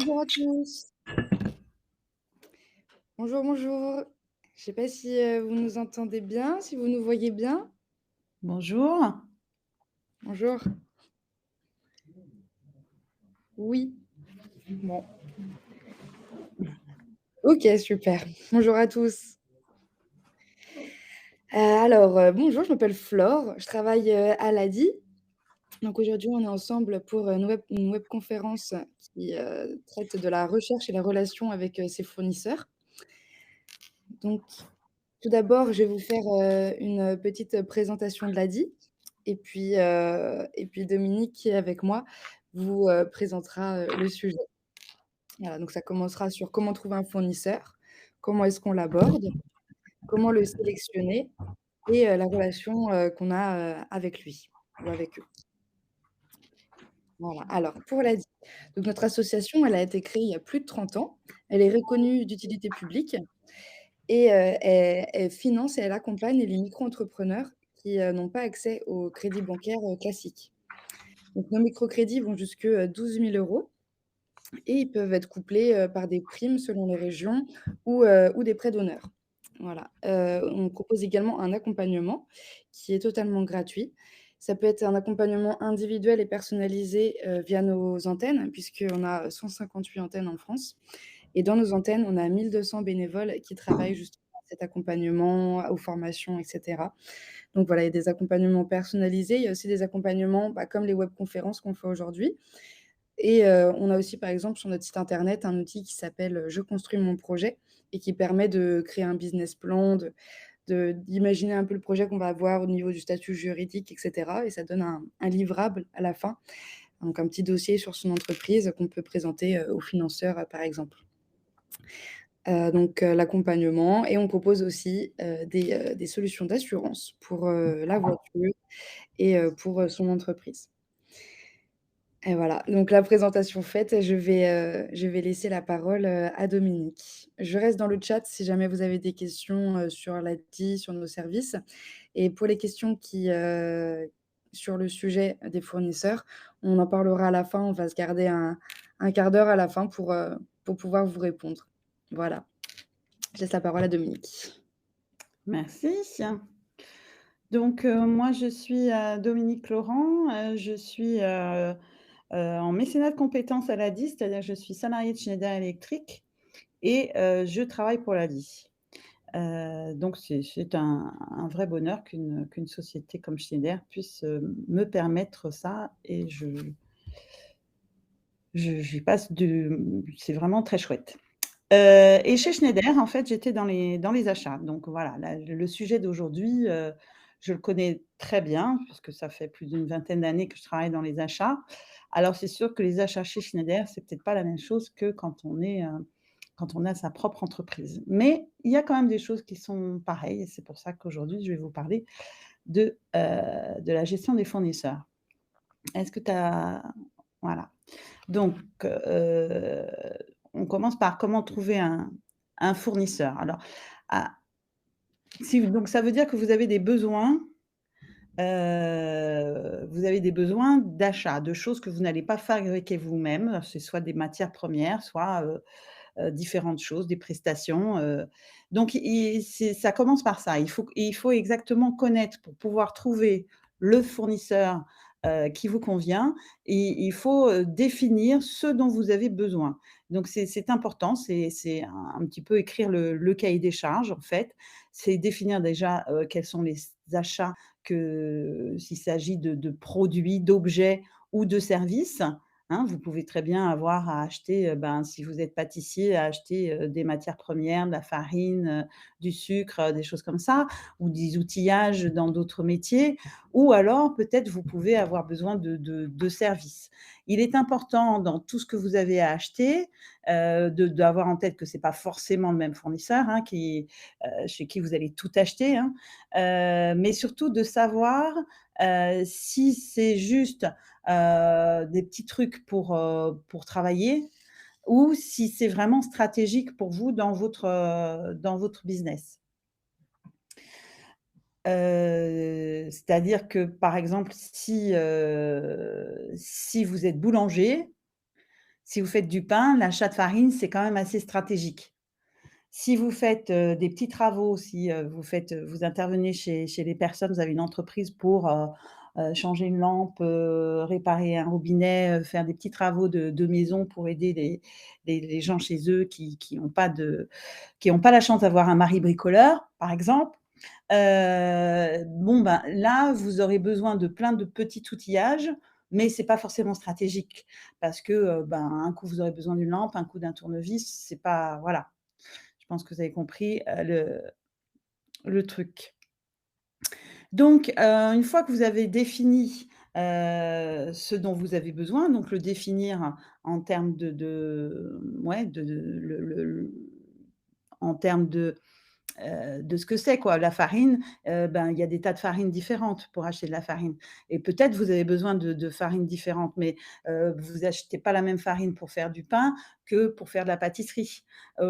Bonjour à tous. Bonjour, bonjour. Je sais pas si, vous nous entendez bien, si vous nous voyez bien? Bonjour. Bonjour. Oui. Bon. OK, super. Bonjour à tous. Bonjour, je m'appelle Flore, je travaille, à l'ADI. Donc aujourd'hui, on est ensemble pour, une webconférence qui, traite de la recherche et la relation avec, ses fournisseurs. Donc tout d'abord, je vais vous faire, une petite présentation de l'ADI et puis Dominique qui est avec moi vous, présentera, le sujet. Voilà, donc ça commencera sur comment trouver un fournisseur, comment est-ce qu'on l'aborde, comment le sélectionner et la relation, qu'on a, avec lui ou avec eux. Voilà, alors pour l'ADI, donc notre association, elle a été créée il y a plus de 30 ans. Elle est reconnue d'utilité publique et elle finance et elle accompagne les micro-entrepreneurs qui, n'ont pas accès au crédit bancaire, classique. Donc nos microcrédits vont jusque, 12 000 € et ils peuvent être couplés, par des primes selon les régions ou des prêts d'honneur. Voilà, on propose également un accompagnement qui est totalement gratuit. Ça peut être un accompagnement individuel et personnalisé, via nos antennes, puisqu'on a 158 antennes en France et dans nos antennes, on a 1 200 bénévoles qui travaillent justement à cet accompagnement, aux formations et cetera. Donc voilà, il y a des accompagnements personnalisés, il y a aussi des accompagnements, comme les webconférences qu'on fait aujourd'hui et on a aussi, par exemple, sur notre site internet, un outil qui s'appelle, «Je construis mon projet» et qui permet de créer un business plan, d'imaginer un peu le projet qu'on va avoir au niveau du statut juridique et cetera et ça donne un livrable à la fin, donc un petit dossier sur son entreprise qu'on peut présenter, aux financeurs, par exemple. L'accompagnement et on propose aussi, des solutions d'assurance pour, la voiture et pour, son entreprise. Et voilà, donc la présentation faite, je vais laisser la parole, à Dominique. Je reste dans le chat si jamais vous avez des questions, sur l'ADI, sur nos services et pour les questions sur le sujet des fournisseurs, on en parlera à la fin. On va se garder un quart d'heure à la fin pour pouvoir vous répondre. Voilà, je laisse la parole à Dominique. Merci. Donc, moi, je suis, Dominique Laurent, je suis, en mécénat de compétences à l'ADI, c'est-à-dire que je suis salariée de Schneider Electric et je travaille pour l'ADI. Donc c'est un vrai bonheur qu'une société comme Schneider puisse, me permettre ça et j'y passe du c'est vraiment très chouette. Et chez Schneider, en fait, j'étais dans les achats. Donc voilà, le sujet d'aujourd'hui, je le connais très bien puisque ça fait plus d'une vingtaine d'années que je travaille dans les achats. Alors c'est sûr que les achats chez Schneider, c'est peut-être pas la même chose que quand on a sa propre entreprise. Mais il y a quand même des choses qui sont pareilles et c'est pour ça qu'aujourd'hui, je vais vous parler de la gestion des fournisseurs. Est-ce que tu as voilà. Donc, on commence par comment trouver un fournisseur. Alors, ah, si donc ça veut dire que vous avez des besoins d'achat, de choses que vous n'allez pas fabriquer vous-même. C'est soit des matières premières, soit, différentes choses, des prestations, donc ça commence par ça. Il faut exactement connaître pour pouvoir trouver le fournisseur, qui vous convient et il faut, définir ce dont vous avez besoin. Donc c'est important, c'est un petit peu écrire le cahier des charges, en fait. C'est définir déjà, quels sont les achats s'il s'agit de produits, d'objets ou de services. Hein, vous pouvez très bien avoir à acheter, si vous êtes pâtissier, à acheter, des matières premières, de la farine, du sucre, des choses comme ça, ou des outillages dans d'autres métiers, ou alors peut-être vous pouvez avoir besoin de services. Il est important dans tout ce que vous avez à acheter, d'avoir en tête que c'est pas forcément le même fournisseur, hein, chez qui vous allez tout acheter, hein, mais surtout de savoir, si c'est juste des petits trucs pour travailler ou si c'est vraiment stratégique pour vous dans votre business. C'est-à-dire que, par exemple, si vous êtes boulanger, Si vous faites du pain, l'achat de farine, c'est quand même assez stratégique. Si vous faites, des petits travaux, si, vous intervenez chez les personnes, vous avez une entreprise pour, changer une lampe, réparer un robinet, faire des petits travaux de maison pour aider les gens chez eux qui ont pas la chance d'avoir un mari bricoleur, par exemple. Bon, ben, là, vous aurez besoin de plein de petits outillages, mais c'est pas forcément stratégique parce que, ben, un coup, vous aurez besoin d'une lampe, un coup d'un tournevis, c'est pas voilà. Je pense que vous avez compris, le truc. Donc, une fois que vous avez défini, ce dont vous avez besoin, donc le définir en termes ouais, en termes de ce que c'est quoi, la farine, ben, il y a des tas de farines différentes pour acheter de la farine et peut-être vous avez besoin de farines différentes, mais vous achetez pas la même farine pour faire du pain que pour faire de la pâtisserie,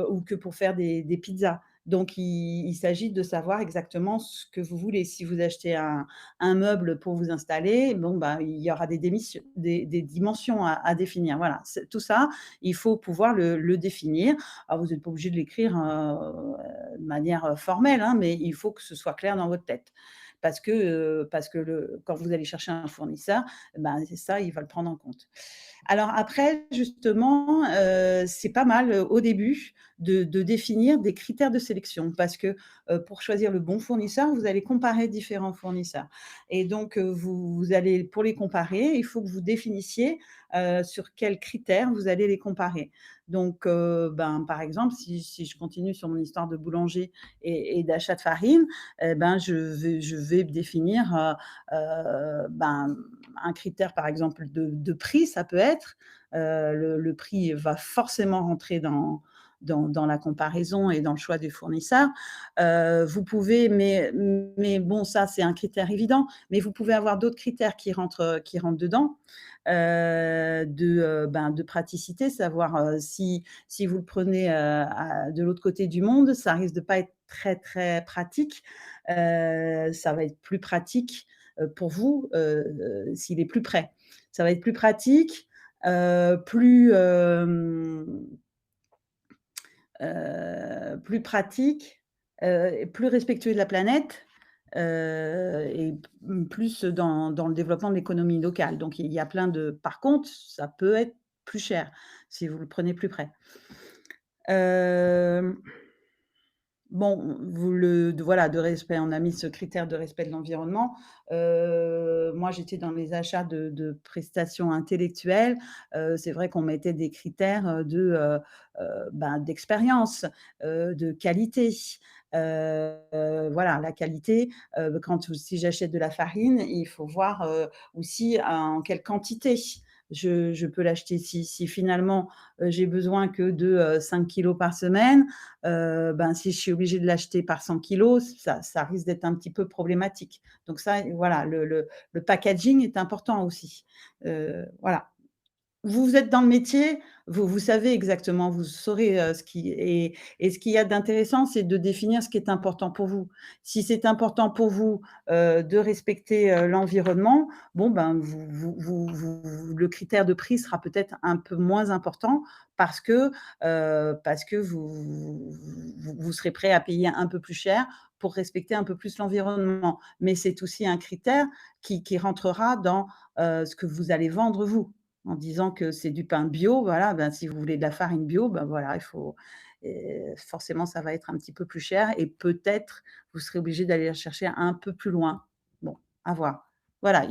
ou que pour faire des pizzas. Donc il s'agit de savoir exactement ce que vous voulez. Si vous achetez un meuble pour vous installer, bon, bah, il y aura des dimensions à définir. Voilà, c'est tout ça, il faut pouvoir le définir. Alors vous n'êtes pas obligé de l'écrire, de manière, formelle, hein, mais il faut que ce soit clair dans votre tête. Parce que quand vous allez chercher un fournisseur, ben, c'est ça, il va le prendre en compte. Alors après, justement, c'est pas mal, au début de définir des critères de sélection parce que, pour choisir le bon fournisseur, vous allez comparer différents fournisseurs et donc, vous allez pour les comparer, il faut que vous définissiez, sur quels critères vous allez les comparer. Donc, ben, par exemple, si je continue sur mon histoire de boulanger et d'achat de farine, et ben, je vais définir, ben, un critère, par exemple, de prix, ça peut être. Le prix va forcément rentrer dans la comparaison et dans le choix du fournisseur. Vous pouvez mais bon, ça, c'est un critère évident, mais vous pouvez avoir d'autres critères qui rentrent dedans, ben, de praticité, savoir, si vous le prenez, de l'autre côté du monde, ça risque de pas être très, très pratique. Ça va être plus pratique, pour vous, s'il est plus près. Ça va être plus pratique, plus pratique, et plus respectueux de la planète, et plus dans le développement de l'économie locale. Donc il y a plein de par contre, ça peut être plus cher si vous le prenez plus près. Hem Bon, vous le de voilà, de respect, on a mis ce critère de respect de l'environnement. Moi, j'étais dans les achats de prestations intellectuelles. C'est vrai qu'on mettait des critères, ben, d'expérience, de qualité. Voilà, la qualité, si j'achète de la farine, il faut voir, aussi en quelle quantité je peux l'acheter. Si finalement, j'ai besoin que de, 5 kilogrammes par semaine, ben, si je suis obligée de l'acheter par 100 kilogrammes, ça risque d'être un petit peu problématique. Donc ça, voilà, le packaging est important aussi. Voilà. Vous êtes dans le métier, vous savez exactement, vous saurez, ce qui et ce qu'il y a d'intéressant, c'est de définir ce qui est important pour vous. Si c'est important pour vous, de respecter, l'environnement, bon, ben, le critère de prix sera peut-être un peu moins important parce que vous serez prêt à payer un peu plus cher pour respecter un peu plus l'environnement. Mais c'est aussi un critère qui rentrera dans, ce que vous allez vendre vous. En disant que c'est du pain bio, voilà, ben, si vous voulez de la farine bio, ben, voilà, il faut forcément ça va être un petit peu plus cher et peut-être vous serez obligé d'aller la chercher un peu plus loin. Bon, à voir. Voilà,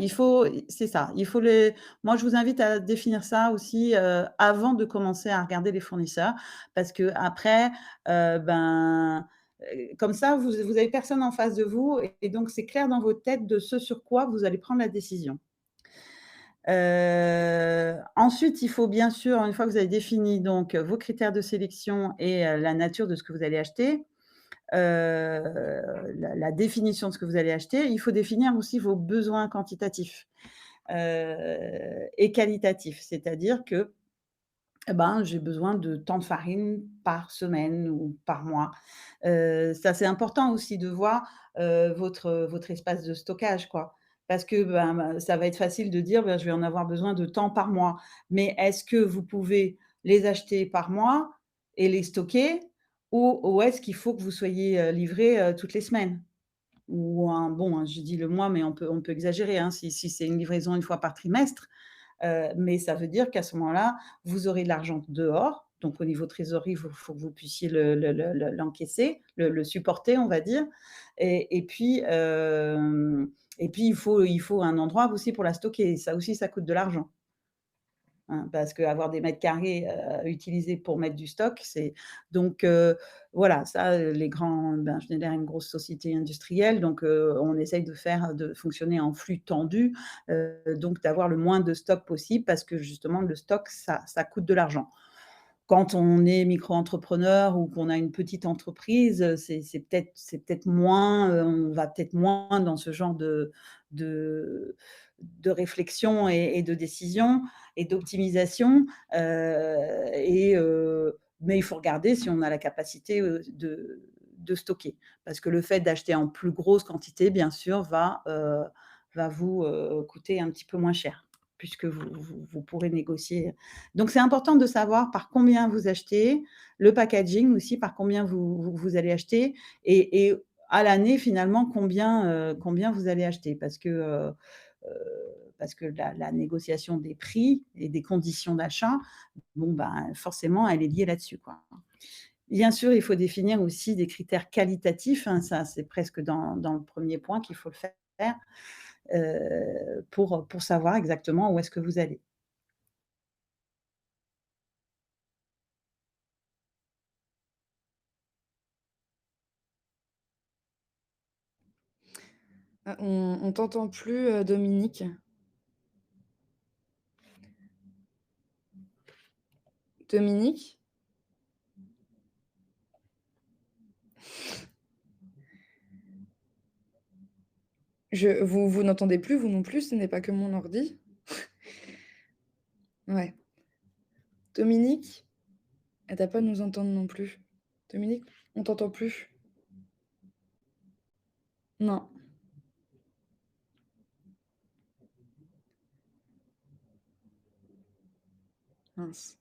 c'est ça, il faut les moi je vous invite à définir ça aussi, avant de commencer à regarder les fournisseurs parce qu'après, ben, comme ça vous avez personne en face de vous et donc c'est clair dans votre tête de ce sur quoi vous allez prendre la décision. Ensuite, il faut bien sûr, une fois que vous avez défini donc vos critères de sélection et la nature de ce que vous allez acheter, la définition de ce que vous allez acheter, il faut définir aussi vos besoins quantitatifs, et qualitatifs. C'est-à-dire que, eh ben, j'ai besoin de tant de farine par semaine ou par mois. Ça, c'est important aussi de voir, votre espace de stockage, quoi. Parce que, ça va être facile de dire: «Je vais en avoir besoin de tant par mois». Mais est-ce que vous pouvez les acheter par mois et les stocker ou est-ce qu'il faut que vous soyez, livrés, toutes les semaines? Ou je dis le mois, mais on peut exagérer, hein, si c'est une livraison une fois par trimestre, mais ça veut dire qu'à ce moment-là, vous aurez de l'argent dehors, donc au niveau trésorerie, il faut que vous puissiez l'encaisser, le supporter, on va dire et puis il faut un endroit aussi pour la stocker. Ça aussi, ça coûte de l'argent. Hein, parce qu'avoir des mètres carrés, utilisés pour mettre du stock, c'est donc voilà, ça, les grands Schneider est une grosse société industrielle, donc on essaye de fonctionner en flux tendu, donc d'avoir le moins de stock possible parce que justement le stock, ça coûte de l'argent. Quand on est micro-entrepreneur ou qu'on a une petite entreprise, c'est peut-être moins, on va peut-être moins dans ce genre de de réflexion et de décision et d'optimisation, mais il faut regarder si on a la capacité, de stocker. Parce que le fait d'acheter en plus grosse quantité, bien sûr, va vous, coûter un petit peu moins cher puisque vous pourrez négocier. Donc c'est important de savoir par combien vous achetez, le packaging aussi, par combien vous allez acheter et à l'année finalement combien vous allez acheter. Parce que la négociation des prix et des conditions d'achat, forcément elle est liée là-dessus, quoi. Bien sûr, il faut définir aussi des critères qualitatifs, hein, ça c'est presque dans le premier point qu'il faut le faire, pour savoir exactement où est-ce que vous allez. Ah, on t'entend plus, Dominique. Dominique? Vous n'entendez plus, vous non plus? Ce n'est pas que mon ordi? Ouais. Dominique? Elle doit pas nous entendre non plus. Dominique, on t'entend plus. Non, mince.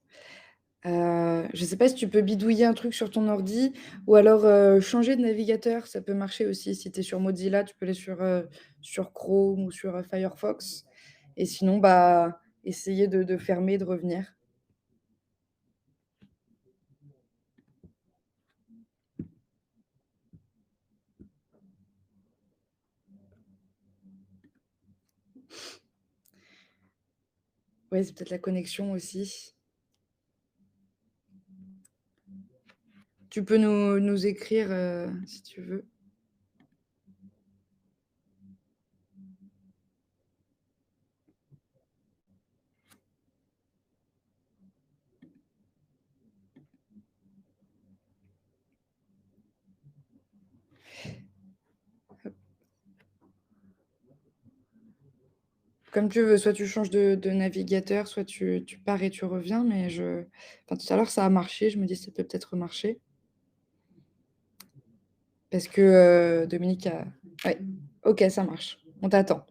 Je sais pas si tu peux bidouiller un truc sur ton ordi ou alors, changer de navigateur, ça peut marcher aussi. Si tu es sur Mozilla, tu peux aller sur Chrome ou sur, Firefox et sinon, essayer de fermer, de revenir. Ouais, c'est peut-être la connexion aussi. Tu peux nous écrire, si tu veux. Comme tu veux, soit tu changes de navigateur, soit tu pars et tu reviens, mais tout à l'heure, ça a marché, je me dis: «Ça peut peut-être remarcher». Parce que, Dominique a ouais, OK, ça marche. On t'attend.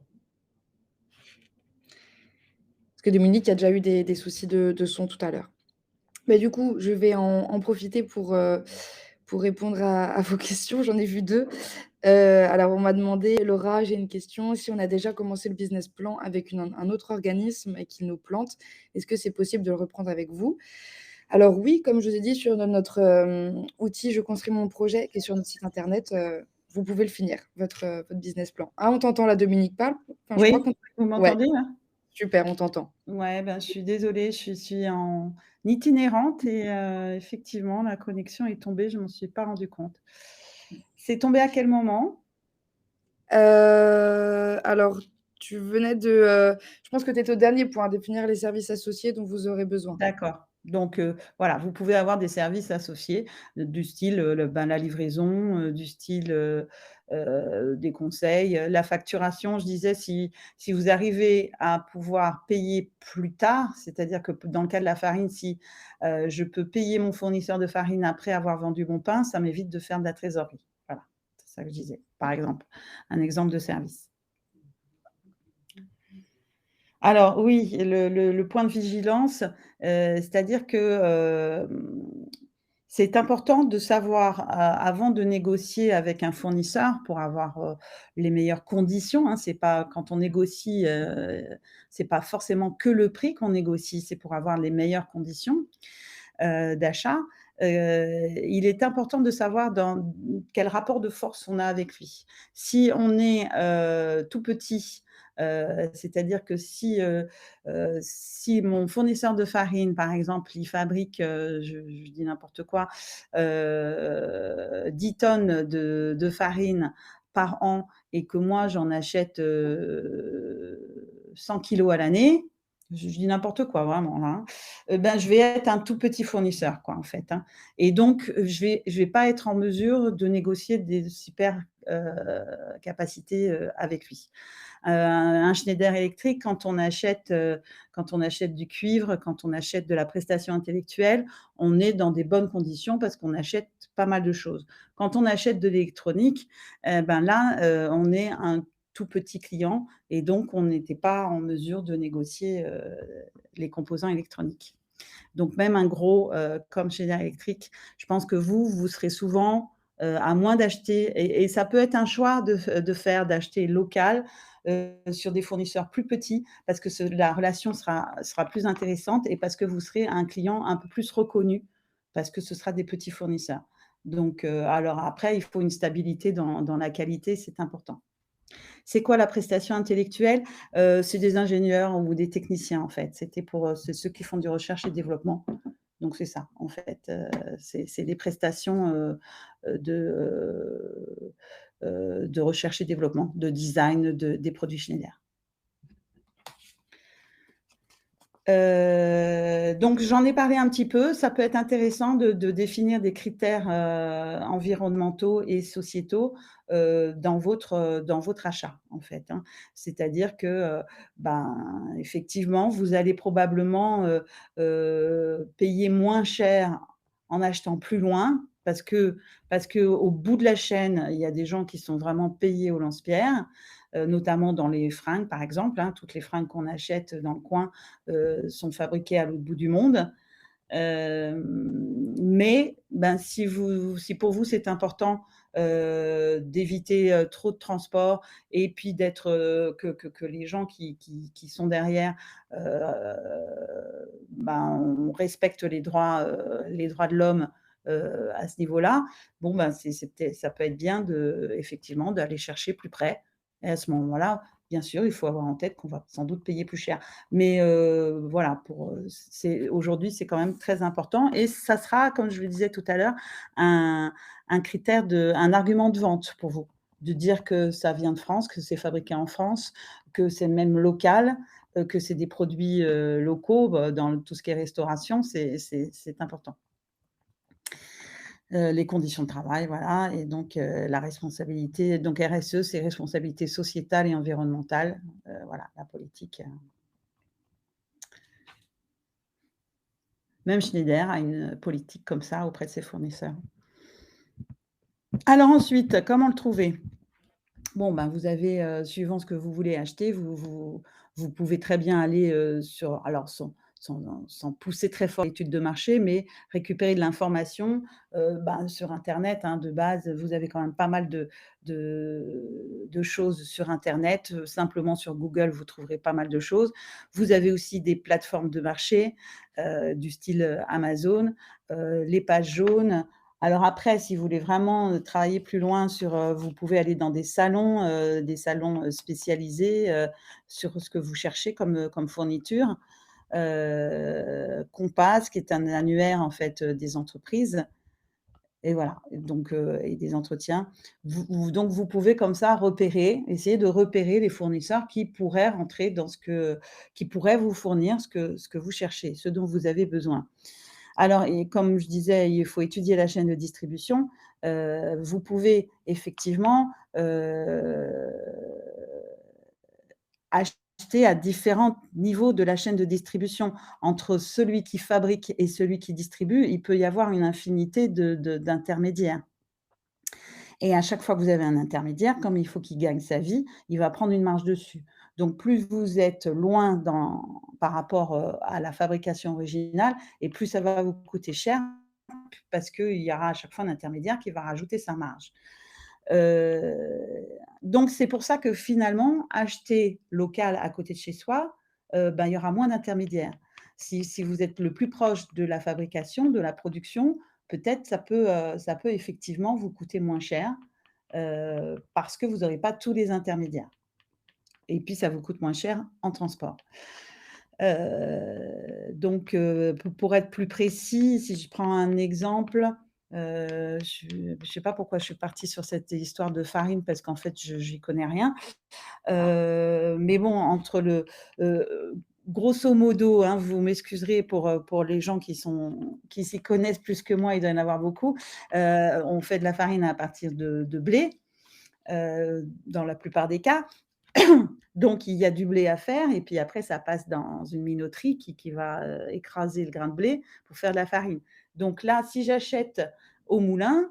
Parce que Dominique a déjà eu des soucis de son tout à l'heure. Mais du coup, je vais en profiter pour répondre à vos questions. J'en ai vu 2. Alors on m'a demandé: «Laura, j'ai une question. Si on a déjà commencé le business plan avec un autre organisme et qu'il nous plante, est-ce que c'est possible de le reprendre avec vous?» Alors oui, comme je vous ai dit sur notre, outil «Je construis mon projet» qui est sur notre site internet, vous pouvez le finir, votre business plan. Ah, on t'entend là, Dominique parle? Enfin, je crois Oui, qu'on vous ouais, m'entendez là? super, on t'entend. Ouais, je suis désolée, je suis en itinérante et effectivement, la connexion est tombée, je m'en suis pas rendu compte. C'est tombé à quel moment? Alors tu venais je pense que tu étais au dernier point, définir les services associés dont vous aurez besoin. D'accord. Donc voilà, vous pouvez avoir des services associés, du style, la livraison, du style, des conseils, la facturation. Je disais si vous arrivez à pouvoir payer plus tard, c'est-à-dire que dans le cas de la farine, si, je peux payer mon fournisseur de farine après avoir vendu mon pain, ça m'évite de faire de la trésorerie. Voilà, c'est ça que je disais, par exemple, un exemple de service. Alors oui, le point de vigilance, c'est-à-dire que, c'est important de savoir, avant de négocier avec un fournisseur pour avoir, les meilleures conditions, hein. C'est pas quand on négocie, c'est pas forcément que le prix qu'on négocie, c'est pour avoir les meilleures conditions, d'achat. Il est important de savoir dans quel rapport de force on a avec lui. Si on est, tout petit, c'est-à-dire que si mon fournisseur de farine, par exemple, il fabrique, je dis n'importe quoi, 10 tonnes de farine par an et que moi j'en achète, 100 kilogrammes à l'année, je dis n'importe quoi vraiment là, hein, ben, je vais être un tout petit fournisseur quoi, en fait, hein, et donc je vais pas être en mesure de négocier des super, capacités, avec lui. Un Schneider Electric, quand on achète du cuivre, quand on achète de la prestation intellectuelle, on est dans des bonnes conditions parce qu'on achète pas mal de choses. Quand on achète de l'électronique, ben là, on est un tout petit client et donc on n'était pas en mesure de négocier, les composants électroniques. Donc même un gros, comme Schneider Electric, je pense que vous serez souvent, à moins d'acheter et ça peut être un choix d'acheter local, sur des fournisseurs plus petits parce que la relation sera plus intéressante et parce que vous serez un client un peu plus reconnu, parce que ce sera des petits fournisseurs. Donc alors après, il faut une stabilité dans la qualité, c'est important. C'est quoi la prestation intellectuelle? C'est des ingénieurs ou des techniciens, en fait. C'est ceux qui font du recherche et développement. Donc c'est ça, en fait, c'est des prestations, de recherche et développement, de design des produits Schneider. Donc j'en ai parlé un petit peu. Ça peut être intéressant de définir des critères, environnementaux et sociétaux, dans votre achat, en fait, hein. C'est-à-dire que, ben, effectivement, vous allez probablement, payer moins cher en achetant plus loin parce qu'au bout de la chaîne, il y a des gens qui sont vraiment payés au lance-pierre, notamment dans les fringues, par exemple, hein. Toutes les fringues qu'on achète dans le coin, sont fabriqués à l'autre bout du monde. Mais ben, si pour vous c'est important, d'éviter, trop de transport et puis d'être, que les gens qui sont derrière, ben, on respecte les droits de l'homme, à ce niveau-là, bon ben, c'est peut-être ça peut être bien effectivement d'aller chercher plus près et à ce moment-là, bien sûr, il faut avoir en tête qu'on va sans doute payer plus cher. Mais voilà, aujourd'hui, c'est quand même très important et ça sera, comme je le disais tout à l'heure, un un argument de vente pour vous. De dire que ça vient de France, que c'est fabriqué en France, que c'est même local, que c'est des produits, locaux, bah, dans tout ce qui est restauration, c'est important. Les conditions de travail, voilà et donc la responsabilité donc RSE, c'est responsabilité sociétale et environnementale, voilà, la politique, même Schneider a une politique comme ça auprès de ses fournisseurs. Alors ensuite, comment le trouver? Bon, ben, vous avez, suivant ce que vous voulez acheter, vous pouvez très bien aller, alors sans pousser très fort l'étude de marché, mais récupérer de l'information, ben, sur internet, hein, de base, vous avez quand même pas mal de choses sur internet, simplement sur Google, vous trouverez pas mal de choses. Vous avez aussi des plateformes de marché, du style, Amazon, les pages jaunes, alors après, si vous voulez vraiment, travailler plus loin vous pouvez aller dans des salons, spécialisés, sur ce que vous cherchez comme fourniture. Compass, qui est un annuaire en fait, des entreprises et voilà, donc et des entretiens. Donc vous pouvez comme ça essayer de repérer les fournisseurs qui pourraient rentrer qui pourraient vous fournir ce que vous cherchez, ce dont vous avez besoin. Alors et comme je disais, il faut étudier la chaîne de distribution. Vous pouvez effectivement, acheter à différents niveaux de la chaîne de distribution. Entre celui qui fabrique et celui qui distribue, il peut y avoir une infinité d'intermédiaires et à chaque fois que vous avez un intermédiaire, comme il faut qu'il gagne sa vie, il va prendre une marge dessus. Donc plus vous êtes loin par rapport, à la fabrication originale et plus ça va vous coûter cher parce qu'il y aura à chaque fois un intermédiaire qui va rajouter sa marge. Donc c'est pour ça que finalement, acheter local à côté de chez soi, ben, il y aura moins d'intermédiaires. Si vous êtes le plus proche de la fabrication, de la production, peut-être ça peut effectivement vous coûter moins cher, parce que vous n'aurez pas tous les intermédiaires et puis ça vous coûte moins cher en transport. Donc pour être plus précis, si je prends un exemple, je ne sais pas pourquoi je suis partie sur cette histoire de farine parce qu'en fait je j'y connais rien. Mais bon, entre grosso modo, hein, vous m'excuserez pour les gens qui s'y connaissent plus que moi, il doit y en avoir beaucoup. On fait de la farine à partir de blé, dans la plupart des cas. Donc il y a du blé à faire et puis après ça passe dans une minoterie qui va, écraser le grain de blé pour faire de la farine. Donc là, si j'achète au moulin,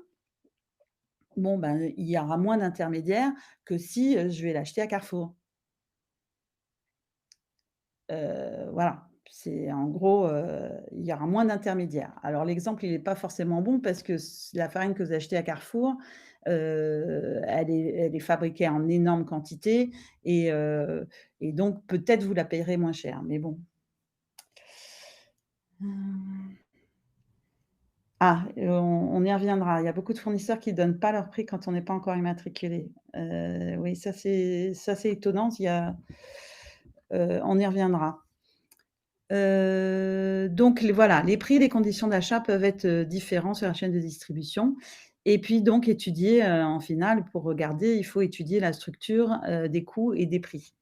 bon, ben, il y aura moins d'intermédiaires que si, je vais l'acheter à Carrefour. Voilà, c'est en gros, il y aura moins d'intermédiaires. Alors l'exemple, il est pas forcément bon parce que la farine que vous achetez à Carrefour, elle est fabriquée en énorme quantité et donc peut-être vous la payerez moins cher, mais bon. Mmh. On y reviendra. Il y a beaucoup de fournisseurs qui donnent pas leur prix quand on n'est pas encore immatriculé. Oui, ça c'est étonnant, on y reviendra. Donc voilà, les prix, les conditions d'achat peuvent être, différents sur la chaîne de distribution et puis donc étudier, en finale pour regarder, il faut étudier la structure, des coûts et des prix.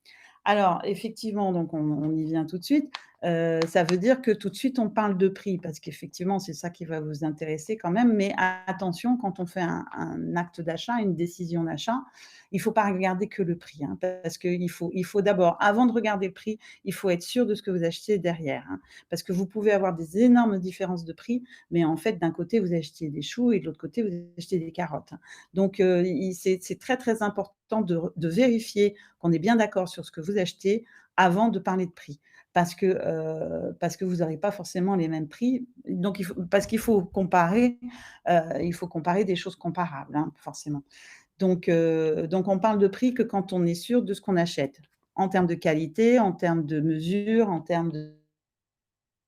Alors effectivement, donc on y vient tout de suite, ça veut dire que tout de suite on parle de prix parce qu'effectivement c'est ça qui va vous intéresser quand même, mais attention quand on fait un acte d'achat, une décision d'achat, il faut pas regarder que le prix, hein, parce qu'il faut d'abord, avant de regarder le prix, il faut être sûr de ce que vous achetez derrière, hein. Parce que vous pouvez avoir des énormes différences de prix, mais en fait d'un côté vous achetez des choux et de l'autre côté vous achetez des carottes, hein. Donc c'est très, très important de vérifier qu'on est bien d'accord sur ce que vous achetez avant de parler de prix. Parce que vous n'aurez pas forcément les mêmes prix. Donc parce qu'il faut comparer des choses comparables, hein, forcément. Donc on parle de prix que quand on est sûr de ce qu'on achète, en termes de qualité, en termes de mesure, en termes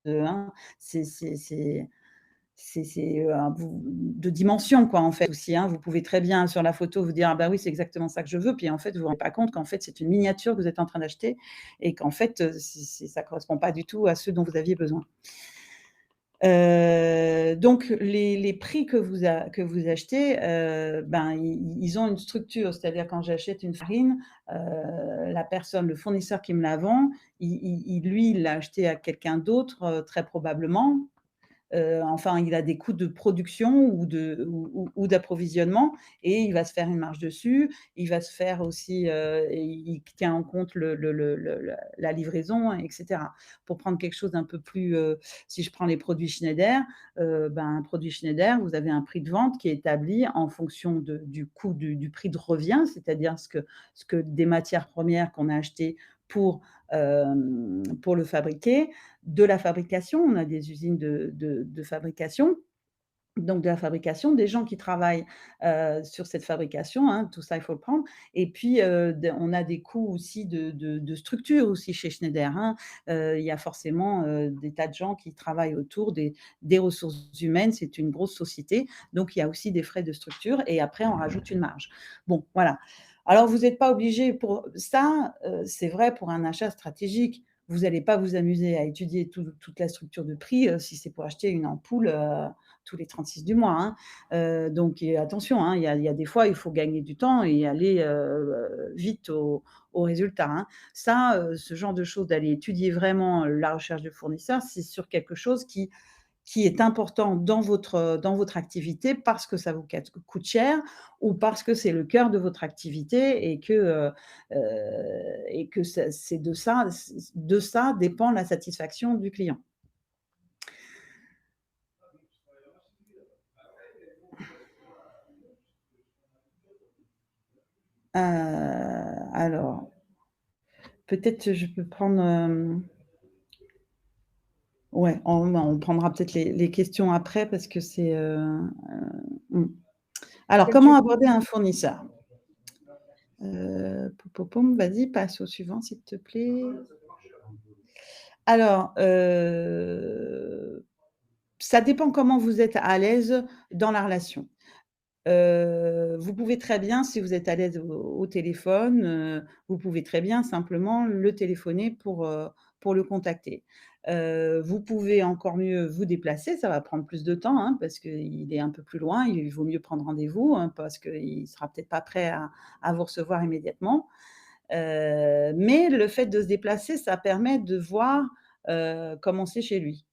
hein, c'est c'est c'est vous de dimension quoi, en fait, aussi, hein. Vous pouvez très bien sur la photo vous dire: «Ah bah oui, c'est exactement ça que je veux», puis en fait, vous vous rendez pas compte qu'en fait, c'est une miniature que vous êtes en train d'acheter et qu'en fait, ça correspond pas du tout à ce dont vous aviez besoin. Donc les prix que vous achetez, ben, ils ont une structure. C'est-à-dire quand j'achète une farine, la personne, le fournisseur qui me la vend, lui, il l'a acheté à quelqu'un d'autre, très probablement. Enfin, il a des coûts de production ou d'approvisionnement et il va se faire une marge dessus. Il va se faire aussi, il tient en compte la livraison et cetera. Pour prendre quelque chose d'un peu plus, si je prends les produits Schneider, ben, un produit Schneider, vous avez un prix de vente qui est établi en fonction du coût du prix de revient, c'est-à-dire ce que des matières premières qu'on a achetées pour le fabriquer, de la fabrication, on a des usines de fabrication, donc de la fabrication, des gens qui travaillent, sur cette fabrication, hein, tout ça, il faut le prendre et puis, on a des coûts aussi de structure aussi chez Schneider, hein. Il y a forcément, des tas de gens qui travaillent autour des ressources humaines, c'est une grosse société, donc il y a aussi des frais de structure et après on rajoute une marge. Bon, voilà. Alors vous n'êtes pas obligé pour ça, c'est vrai pour un achat stratégique. Vous n'allez pas vous amuser à étudier toute la structure de prix, si c'est pour acheter une ampoule, tous les 36 du mois, hein. Donc attention, hein, il y a des fois, il faut gagner du temps et aller, vite au résultat, hein. Ça, ce genre de choses, d'aller étudier vraiment la recherche de fournisseurs, c'est sur quelque chose qui est important dans votre activité parce que ça vous coûte cher ou parce que c'est le cœur de votre activité et que c'est de ça dépend la satisfaction du client. Alors peut-être je peux prendre, ouais, on prendra peut-être les questions après parce que c'est, mmh. Alors, Comme tu comment veux. aborder un fournisseur? Pou pou poum, vas-y, passe au suivant s'il te plaît. Alors, ça dépend comment vous êtes à l'aise dans la relation. Vous pouvez très bien, si vous êtes à l'aise au téléphone, vous pouvez très bien simplement le téléphoner pour le contacter. Vous pouvez encore mieux vous déplacer, ça va prendre plus de temps, hein, parce qu'il est un peu plus loin, il vaut mieux prendre rendez-vous, hein, parce qu'il sera peut-être pas prêt à vous recevoir immédiatement. Mais le fait de se déplacer, ça permet de voir, comment c'est chez lui.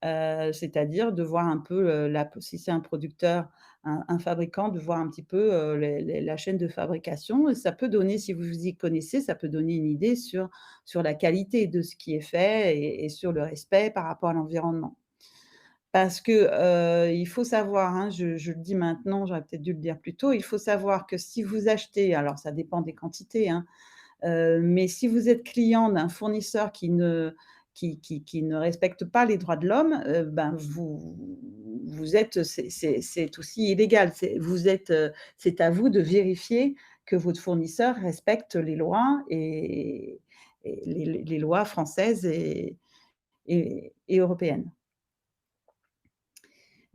C'est-à-dire de voir un peu, la si c'est un producteur, un fabricant, de voir un petit peu, les la chaîne de fabrication et ça peut donner, si vous vous y connaissez, ça peut donner une idée sur la qualité de ce qui est fait et sur le respect par rapport à l'environnement. Parce que, il faut savoir, hein, je le dis maintenant, j'aurais peut-être dû le dire plus tôt, il faut savoir que si vous achetez, alors ça dépend des quantités, hein, mais si vous êtes client d'un fournisseur qui ne respecte pas les droits de l'homme, ben, vous êtes c'est aussi illégal. C'est à vous de vérifier que votre fournisseur respecte les lois et les lois françaises et européennes.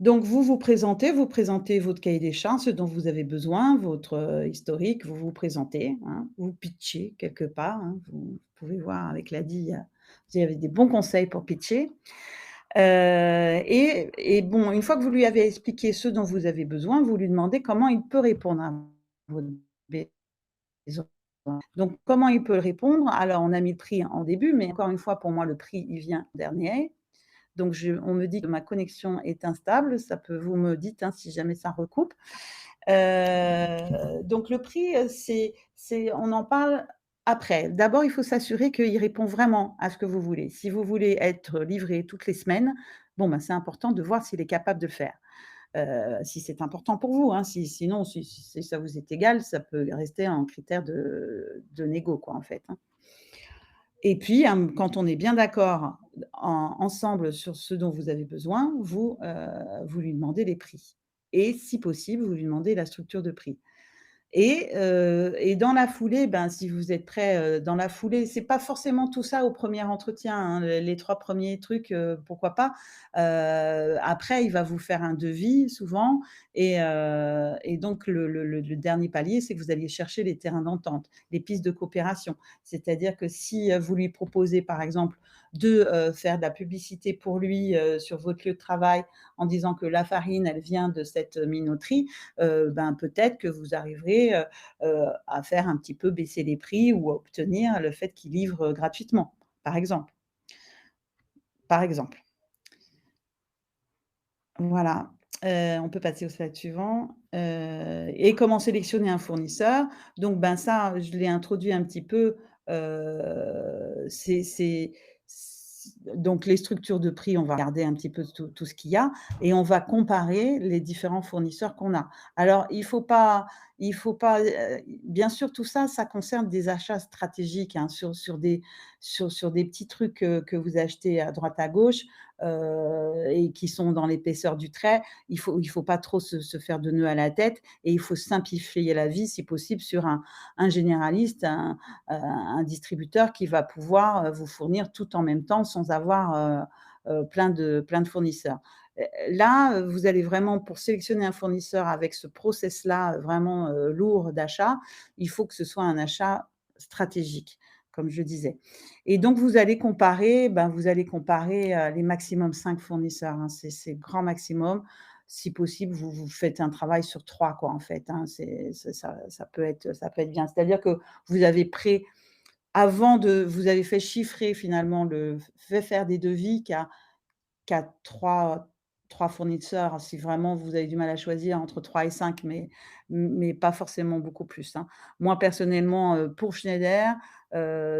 Donc vous présentez votre cahier des charges, ce dont vous avez besoin, votre, historique, vous vous présentez, hein, vous pitchez quelque part, hein. Vous pouvez voir avec Lady, vous avez des bons conseils pour pitcher, et bon, une fois que vous lui avez expliqué ce dont vous avez besoin, vous lui demandez comment il peut répondre à vos besoins. Donc comment il peut répondre? Alors on a mis le prix en début, mais encore une fois, pour moi, le prix, il vient en dernier. Donc on me dit que ma connexion est instable, ça peut vous me dites, hein, si jamais ça recoupe. Donc le prix, c'est on en parle après. D'abord, il faut s'assurer qu'il répond vraiment à ce que vous voulez. Si vous voulez être livré toutes les semaines, bon, ben, c'est important de voir s'il est capable de le faire. Si c'est important pour vous, hein, sinon si ça vous est égal, ça peut rester un critère de négo quoi, en fait, hein. Et puis, quand on est bien d'accord ensemble sur ce dont vous avez besoin, vous lui demandez les prix et si possible, vous lui demandez la structure de prix. Et dans la foulée, ben, si vous êtes prêt, dans la foulée, c'est pas forcément tout ça au premier entretien, hein, les 3 premiers trucs, pourquoi pas. Après, il va vous faire un devis souvent et donc le dernier palier, c'est que vous alliez chercher les terrains d'entente, les pistes de coopération. C'est-à-dire que si, vous lui proposez, par exemple, de, faire de la publicité pour lui, sur votre lieu de travail en disant que la farine, elle vient de cette minoterie, ben, peut-être que vous arriverez, à faire un petit peu baisser les prix ou à obtenir le fait qu'ils livrent, gratuitement, par exemple. Par exemple. Voilà. On peut passer au slide suivant, et comment sélectionner un fournisseur. Donc ben, ça, je l'ai introduit un petit peu, c'est donc les structures de prix, on va regarder un petit peu tout ce qu'il y a et on va comparer les différents fournisseurs qu'on a. Alors il faut pas, bien sûr tout ça, ça concerne des achats stratégiques, hein, sur des petits trucs, que vous achetez à droite à gauche, et qui sont dans l'épaisseur du trait. Il faut pas trop se faire de nœuds à la tête et il faut simplifier la vie si possible sur un généraliste, un distributeur qui va pouvoir, vous fournir tout en même temps sans avoir, plein de fournisseurs. Là, vous allez vraiment pour sélectionner un fournisseur avec ce process-là, vraiment, lourd d'achat, il faut que ce soit un achat stratégique, comme je disais. Et donc vous allez comparer, ben, les maximum 5 fournisseurs, hein, c'est le grand maximum. Si possible, vous faites un travail sur 3 quoi, en fait, hein. Ça peut être bien. C'est-à-dire que vous avez pré avant de vous avez fait chiffrer finalement fait faire des devis qu'à 3 fournisseurs, si vraiment vous avez du mal à choisir entre 3 et 5, mais pas forcément beaucoup plus, hein. Moi personnellement, pour Schneider,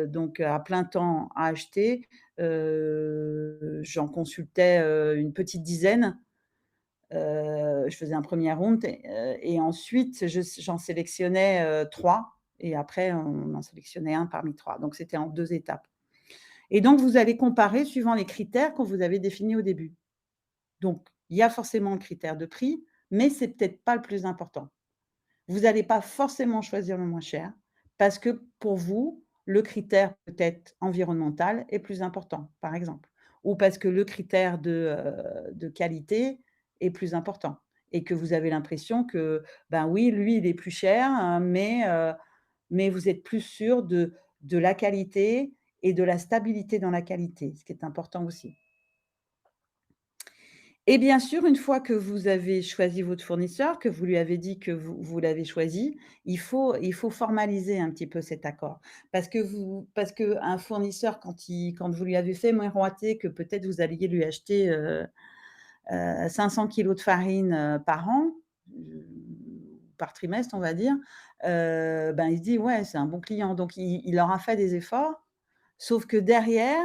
donc à plein temps à acheter, j'en consultais, une petite dizaine. Je faisais un premier round et ensuite j'en sélectionnais, 3 et après on en sélectionnait un parmi 3. Donc c'était en 2 étapes et donc vous allez comparer suivant les critères que vous avez définis au début. Donc il y a forcément le critère de prix, mais c'est peut-être pas le plus important. Vous allez pas forcément choisir le moins cher parce que pour vous, le critère peut-être environnemental est plus important, par exemple, ou parce que le critère de qualité est plus important et que vous avez l'impression que, ben, oui, lui, il est plus cher, mais vous êtes plus sûr de la qualité et de la stabilité dans la qualité, ce qui est important aussi. Et bien sûr, une fois que vous avez choisi votre fournisseur, que vous lui avez dit que vous l'avez choisi, il faut formaliser un petit peu cet accord. Parce qu'un fournisseur quand vous lui avez fait miroiter que peut-être vous alliez lui acheter, 500 kilogrammes de farine, par an, heu, par trimestre, on va dire, ben, il se dit: «Ouais, c'est un bon client». Donc il aura fait des efforts. Sauf que derrière,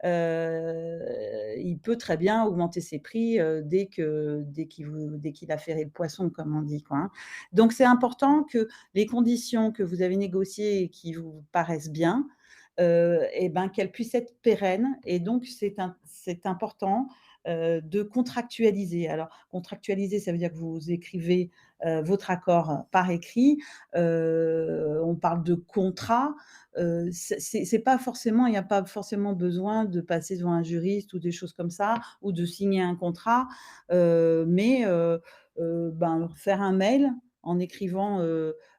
il peut très bien augmenter ses prix, dès qu'il a ferré le poisson, comme on dit, quoi, hein. Donc c'est important que les conditions que vous avez négociées et qui vous paraissent bien, et ben, qu'elles puissent être pérennes et donc c'est important, de contractualiser. Alors contractualiser, ça veut dire que vous écrivez, votre accord par écrit, on parle de contrat. C'est pas forcément Il n'y a pas forcément besoin de passer devant un juriste ou des choses comme ça ou de signer un contrat, ben, faire un mail en écrivant,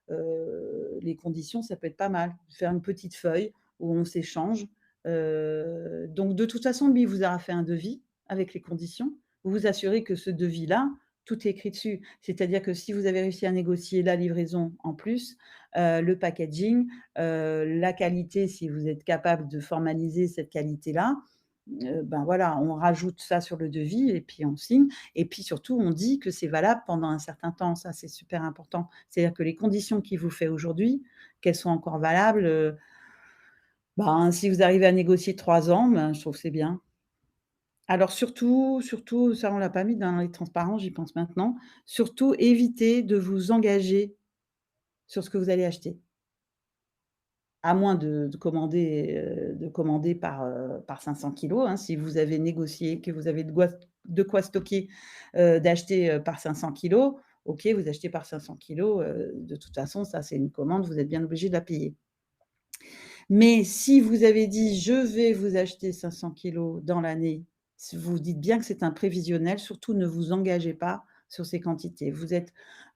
les conditions, ça peut être pas mal. Faire une petite feuille où on s'échange, donc de toute façon, lui, il vous aura fait un devis avec les conditions. Vous vous assurez que ce devis-là, tout est écrit dessus. C'est-à-dire que si vous avez réussi à négocier la livraison en plus, le packaging, la qualité, si vous êtes capable de formaliser cette qualité-là, ben, voilà, on rajoute ça sur le devis et puis on signe et puis surtout on dit que c'est valable pendant un certain temps. Ça, c'est super important. C'est-à-dire que les conditions qu'il vous fait aujourd'hui, qu'elles sont encore valables, ben, si vous arrivez à négocier 3 ans, ben, je trouve que c'est bien. Alors surtout, ça on l'a pas mis dans les transparents, j'y pense maintenant, surtout évitez de vous engager sur ce que vous allez acheter. À moins de commander par 500 kilogrammes, hein. Si vous avez négocié, que vous avez de quoi stocker, d'acheter, par 500 kilogrammes, OK, vous achetez par 500 kilogrammes, de toute façon, ça, c'est une commande, vous êtes bien obligé de la payer. Mais si vous avez dit: «Je vais vous acheter 500 kilogrammes dans l'année», si vous dites bien que c'est un prévisionnel, surtout ne vous engagez pas sur ces quantités. Vous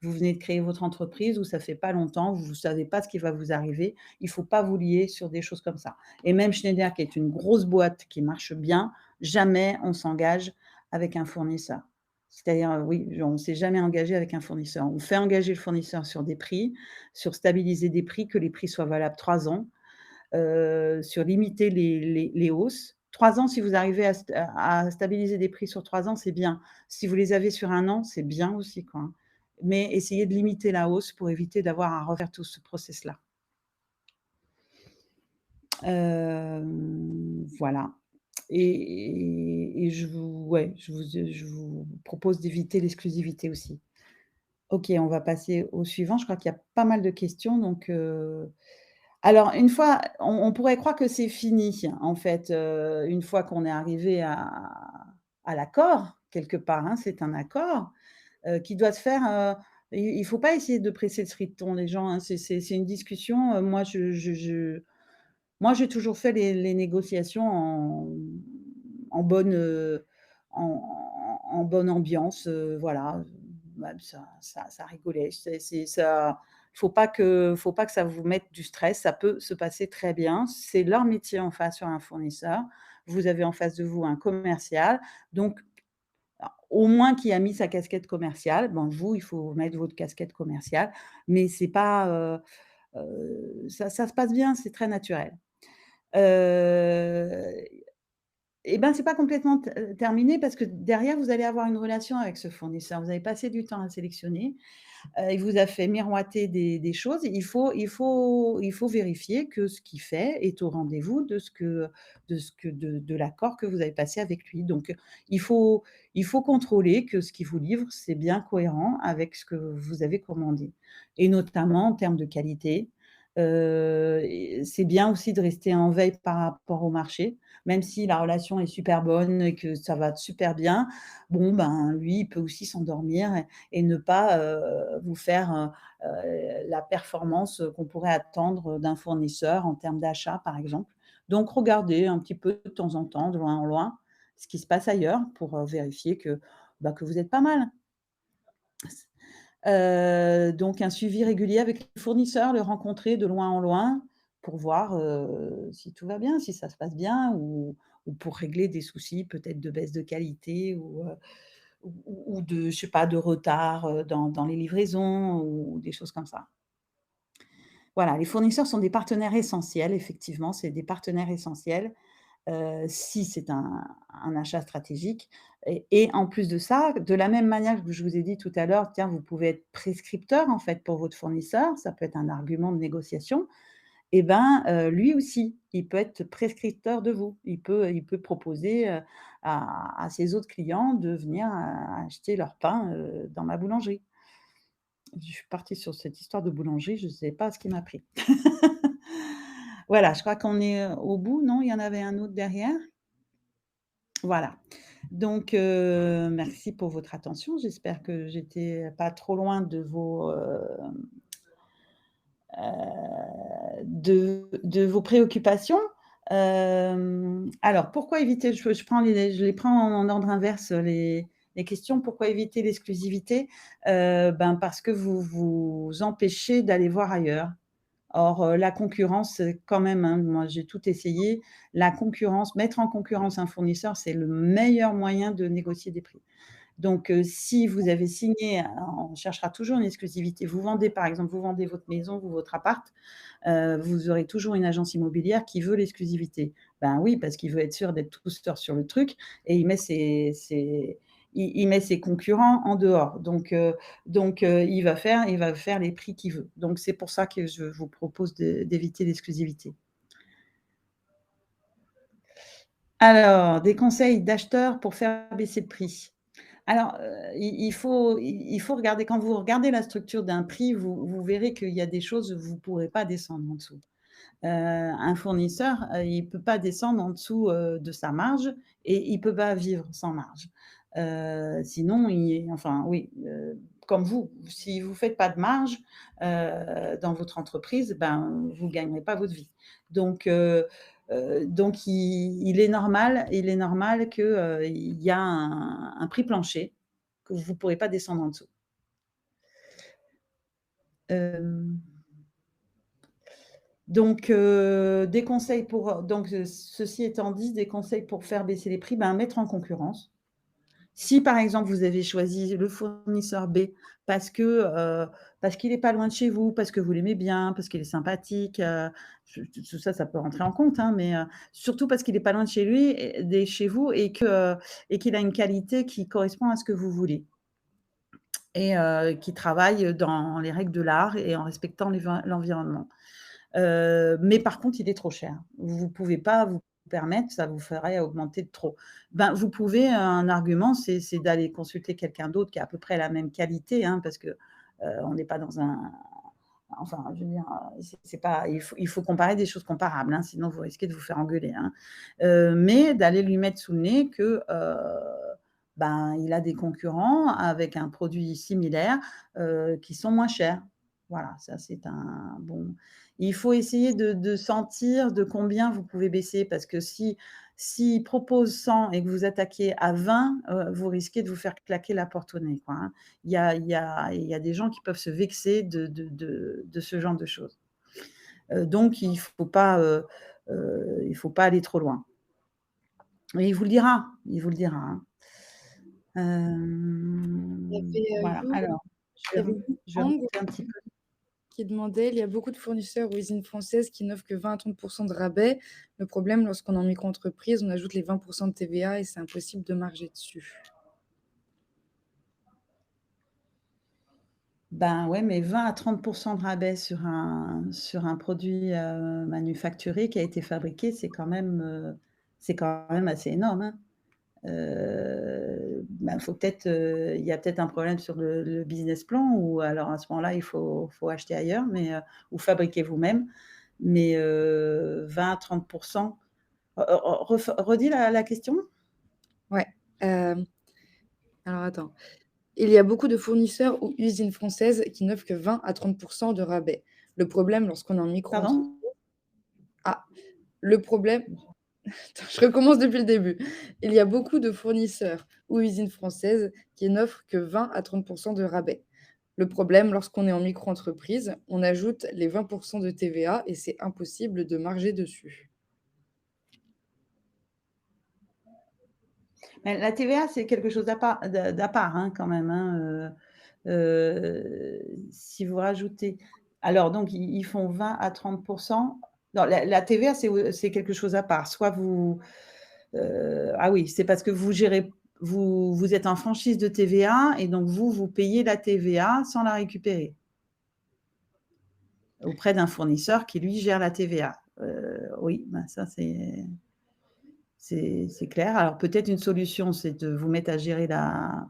venez de créer votre entreprise ou ça fait pas longtemps, vous ne savez pas ce qui va vous arriver. Il ne faut pas vous lier sur des choses comme ça et même Schneider qui est une grosse boîte qui marche bien, jamais on s'engage avec un fournisseur. C'est-à-dire, oui, on ne s'est jamais engagé avec un fournisseur. On fait engager le fournisseur sur des prix, sur stabiliser des prix, que les prix soient valables 3 ans, sur limiter les hausses. 3 ans, si vous arrivez à stabiliser des prix sur 3 ans, c'est bien. Si vous les avez sur 1 an, c'est bien aussi, quoi, hein. Mais essayez de limiter la hausse pour éviter d'avoir à refaire tout ce process-là. Voilà et je vous propose d'éviter l'exclusivité aussi. OK, on va passer au suivant. Je crois qu'il y a pas mal de questions donc alors une fois on pourrait croire que c'est fini en fait, une fois qu'on est arrivé à l'accord quelque part, hein, c'est un accord, qui doit se faire, il faut pas essayer de presser le friton les gens, hein. C'est une discussion, moi j'ai toujours fait les négociations en bonne, en bonne ambiance, voilà, même ça rigolait. C'est ça. Faut pas que ça vous mette du stress, ça peut se passer très bien. C'est leur métier en face sur un fournisseur. Vous avez en face de vous un commercial, donc au moins qui a mis sa casquette commerciale. Bon, vous, il faut mettre votre casquette commerciale, mais c'est pas, ça se passe bien, c'est très naturel. Heu et ben, c'est pas complètement terminé parce que derrière, vous allez avoir une relation avec ce fournisseur. Vous avez passé du temps à sélectionner. Il vous a fait miroiter des choses. Il faut vérifier que ce qu'il fait est au rendez-vous de l'accord que vous avez passé avec lui. Donc, il faut il faut contrôler que ce qu'il vous livre, c'est bien cohérent avec ce que vous avez commandé et notamment en termes de qualité. Et c'est bien aussi de rester en veille par rapport au marché, même si la relation est super bonne et que ça va super bien. Bon, ben, lui, il peut aussi s'endormir et ne pas, vous faire, la performance, qu'on pourrait attendre d'un fournisseur en termes d'achat, par exemple. Donc regardez un petit peu de temps en temps, de loin en loin, ce qui se passe ailleurs pour, vérifier que, bah, que vous êtes pas mal. Donc un suivi régulier avec le fournisseur, le rencontrer de loin en loin pour voir, si tout va bien, si ça se passe bien ou pour régler des soucis peut-être de baisse de qualité ou de je sais pas, de retard, dans les livraisons ou des choses comme ça. Voilà, les fournisseurs sont des partenaires essentiels, effectivement, c'est des partenaires essentiels, si c'est un achat stratégique et en plus de ça, de la même manière que je vous ai dit tout à l'heure, tiens, vous pouvez être prescripteur, en fait, pour votre fournisseur, ça peut être un argument de négociation et ben, lui aussi, il peut être prescripteur de vous. Il peut proposer, à ses autres clients de venir, acheter leur pain, dans ma boulangerie. Je suis partie sur cette histoire de boulangerie, je ne sais pas ce qui m'a pris. Voilà, je crois qu'on est, au bout, non? Il y en avait un autre derrière? Voilà. Donc, merci pour votre attention. J'espère que j'étais pas trop loin de vos préoccupations. Alors pourquoi éviter je les prends en ordre inverse, les questions. Pourquoi éviter l'exclusivité? Ben, parce que vous vous empêchez d'aller voir ailleurs. Or, la concurrence, quand même, hein, moi j'ai tout essayé. La concurrence, mettre en concurrence un fournisseur, c'est le meilleur moyen de négocier des prix. Donc, si vous avez signé, on cherchera toujours une exclusivité. Vous vendez, par exemple, vous vendez votre maison ou votre appart, vous aurez toujours une agence immobilière qui veut l'exclusivité. Ben oui, parce qu'il veut être sûr d'être tout seul sur le truc et il met ses concurrents en dehors. Donc, il va faire les prix qu'il veut. Donc c'est pour ça que je vous propose d'éviter l'exclusivité. Alors, des conseils d'acheteurs pour faire baisser le prix. Alors, il faut regarder quand vous regardez la structure d'un prix, vous verrez qu'il y a des choses, vous ne pourrez pas descendre en dessous. Un fournisseur, il peut pas descendre en dessous, de sa marge et il peut pas vivre sans marge. Sinon enfin oui, comme vous, si vous faites pas de marge, dans votre entreprise, ben, vous gagnerez pas votre vie. Donc il est normal que, il y a un prix plancher que vous pourrez pas descendre en dessous. Hem Donc, des conseils pour donc, ceci étant dit, des conseils pour faire baisser les prix, ben, mettre en concurrence. Si par exemple vous avez choisi le fournisseur B parce que, parce qu'il est pas loin de chez vous, parce que vous l'aimez bien, parce qu'il est sympathique, tout ça, ça peut rentrer en compte, hein, mais, surtout parce qu'il est pas loin de chez lui et de chez vous et qu'il a une qualité qui correspond à ce que vous voulez et qui travaille dans les règles de l'art et en respectant l'environnement. Mais par contre, il est trop cher. Vous ne pouvez pas vous permettre, ça vous ferait augmenter de trop. Ben, vous pouvez un argument, c'est d'aller consulter quelqu'un d'autre qui a à peu près la même qualité, hein, parce que, on n'est pas dans un enfin, je veux dire, c'est pas il faut comparer des choses comparables, hein, sinon vous risquez de vous faire engueuler, hein. Mais d'aller lui mettre sous le nez que, ben, il a des concurrents avec un produit similaire, qui sont moins chers. Voilà, ça c'est un bon il faut essayer de sentir de combien vous pouvez baisser parce que si s'ils proposent 100 et que vous attaquez à 20, vous risquez de vous faire claquer la porte au nez, quoi, hein. Il y a des gens qui peuvent se vexer de ce genre de choses. Donc il faut pas aller trop loin. Et il vous le dira, hein. Il y avait, Voilà, You alors il y avait je vais Yang remonter un petit peu. qui demandait: «Il y a beaucoup de fournisseurs ou usines françaises qui n'offrent que 20 à 30 de rabais. Le problème, lorsqu'on est en micro-entreprise, on ajoute les 20 de TVA et c'est impossible de marger dessus». Ben, ouais, mais 20 à 30 de rabais sur un produit, manufacturé qui a été fabriqué, c'est quand même assez énorme, hein. faut peut-être, il y a peut-être un problème sur le business plan ou alors à ce moment-là, il faut acheter ailleurs, ou fabriquer vous-même. Mais 20 à 30 redis la question? Ouais, hem, alors attends. Il y a beaucoup de fournisseurs ou usines françaises qui n'offrent que 20 à 30 de rabais. Le problème lorsqu'on est en micro-entreprise. Pardon? Ah, le problème attends, je recommence depuis le début. Il y a beaucoup de fournisseurs ou usines françaises qui n'offrent que 20 à 30 de rabais. Le problème lorsqu'on est en micro-entreprise, on ajoute les 20 de TVA et c'est impossible de marger dessus. Mais la TVA, c'est quelque chose d'à part, hein, quand même, hein, si vous rajoutez alors donc ils font 20 à 30. Non, la TVA, c'est quelque chose à part. Soit vous, ah oui, c'est parce que vous êtes en franchise de TVA et donc vous payez la TVA sans la récupérer auprès d'un fournisseur qui lui gère la TVA. Oui, ben ça c'est clair. Alors peut-être une solution, c'est de vous mettre à gérer la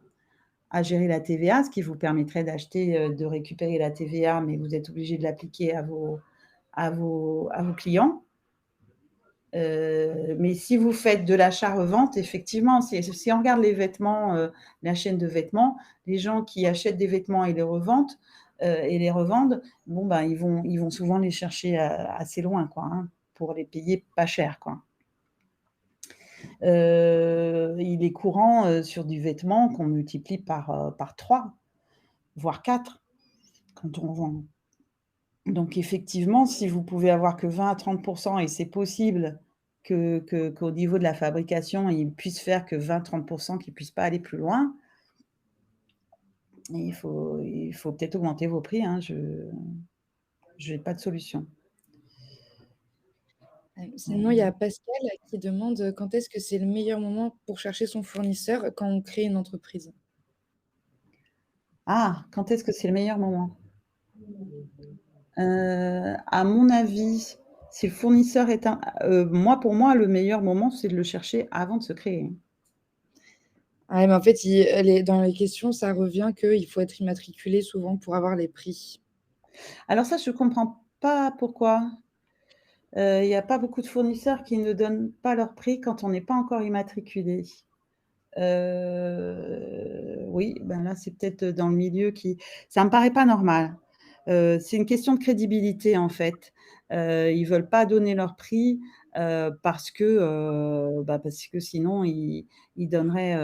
TVA, ce qui vous permettrait de récupérer la TVA, mais vous êtes obligé de l'appliquer à vos clients. Mais si vous faites de l'achat-revente, effectivement, si on regarde les vêtements, la chaîne de vêtements, les gens qui achètent des vêtements et les revendent, bon, ben, ils vont souvent les chercher assez loin, quoi, hein, pour les payer pas cher, quoi. Il est courant, sur du vêtement qu'on multiplie par 3, voire 4 quand on vend. Donc effectivement, si vous pouvez avoir que 20 à 30 et c'est possible qu'au niveau de la fabrication, ils puissent faire que 20-30 qu'ils puissent pas aller plus loin, il faut peut-être augmenter vos prix, hein. Je n'ai pas de solution. Sinon, il y a Pascal qui demande, quand est-ce que c'est le meilleur moment pour chercher son fournisseur quand on crée une entreprise? Ah! Quand est-ce que c'est le meilleur moment? À mon avis, si le fournisseur est un pour moi, le meilleur moment, c'est de le chercher avant de se créer. Ah, mais en fait, dans les questions, ça revient qu'il faut être immatriculé souvent pour avoir les prix. Alors ça, je comprends pas pourquoi. Il y a pas beaucoup de fournisseurs qui ne donnent pas leur prix quand on n'est pas encore immatriculé. Oui, ben là, c'est peut-être dans le milieu qui ça me paraît pas normal. C'est une question de crédibilité, en fait. Ils veulent pas donner leur prix, parce que sinon ils donneraient,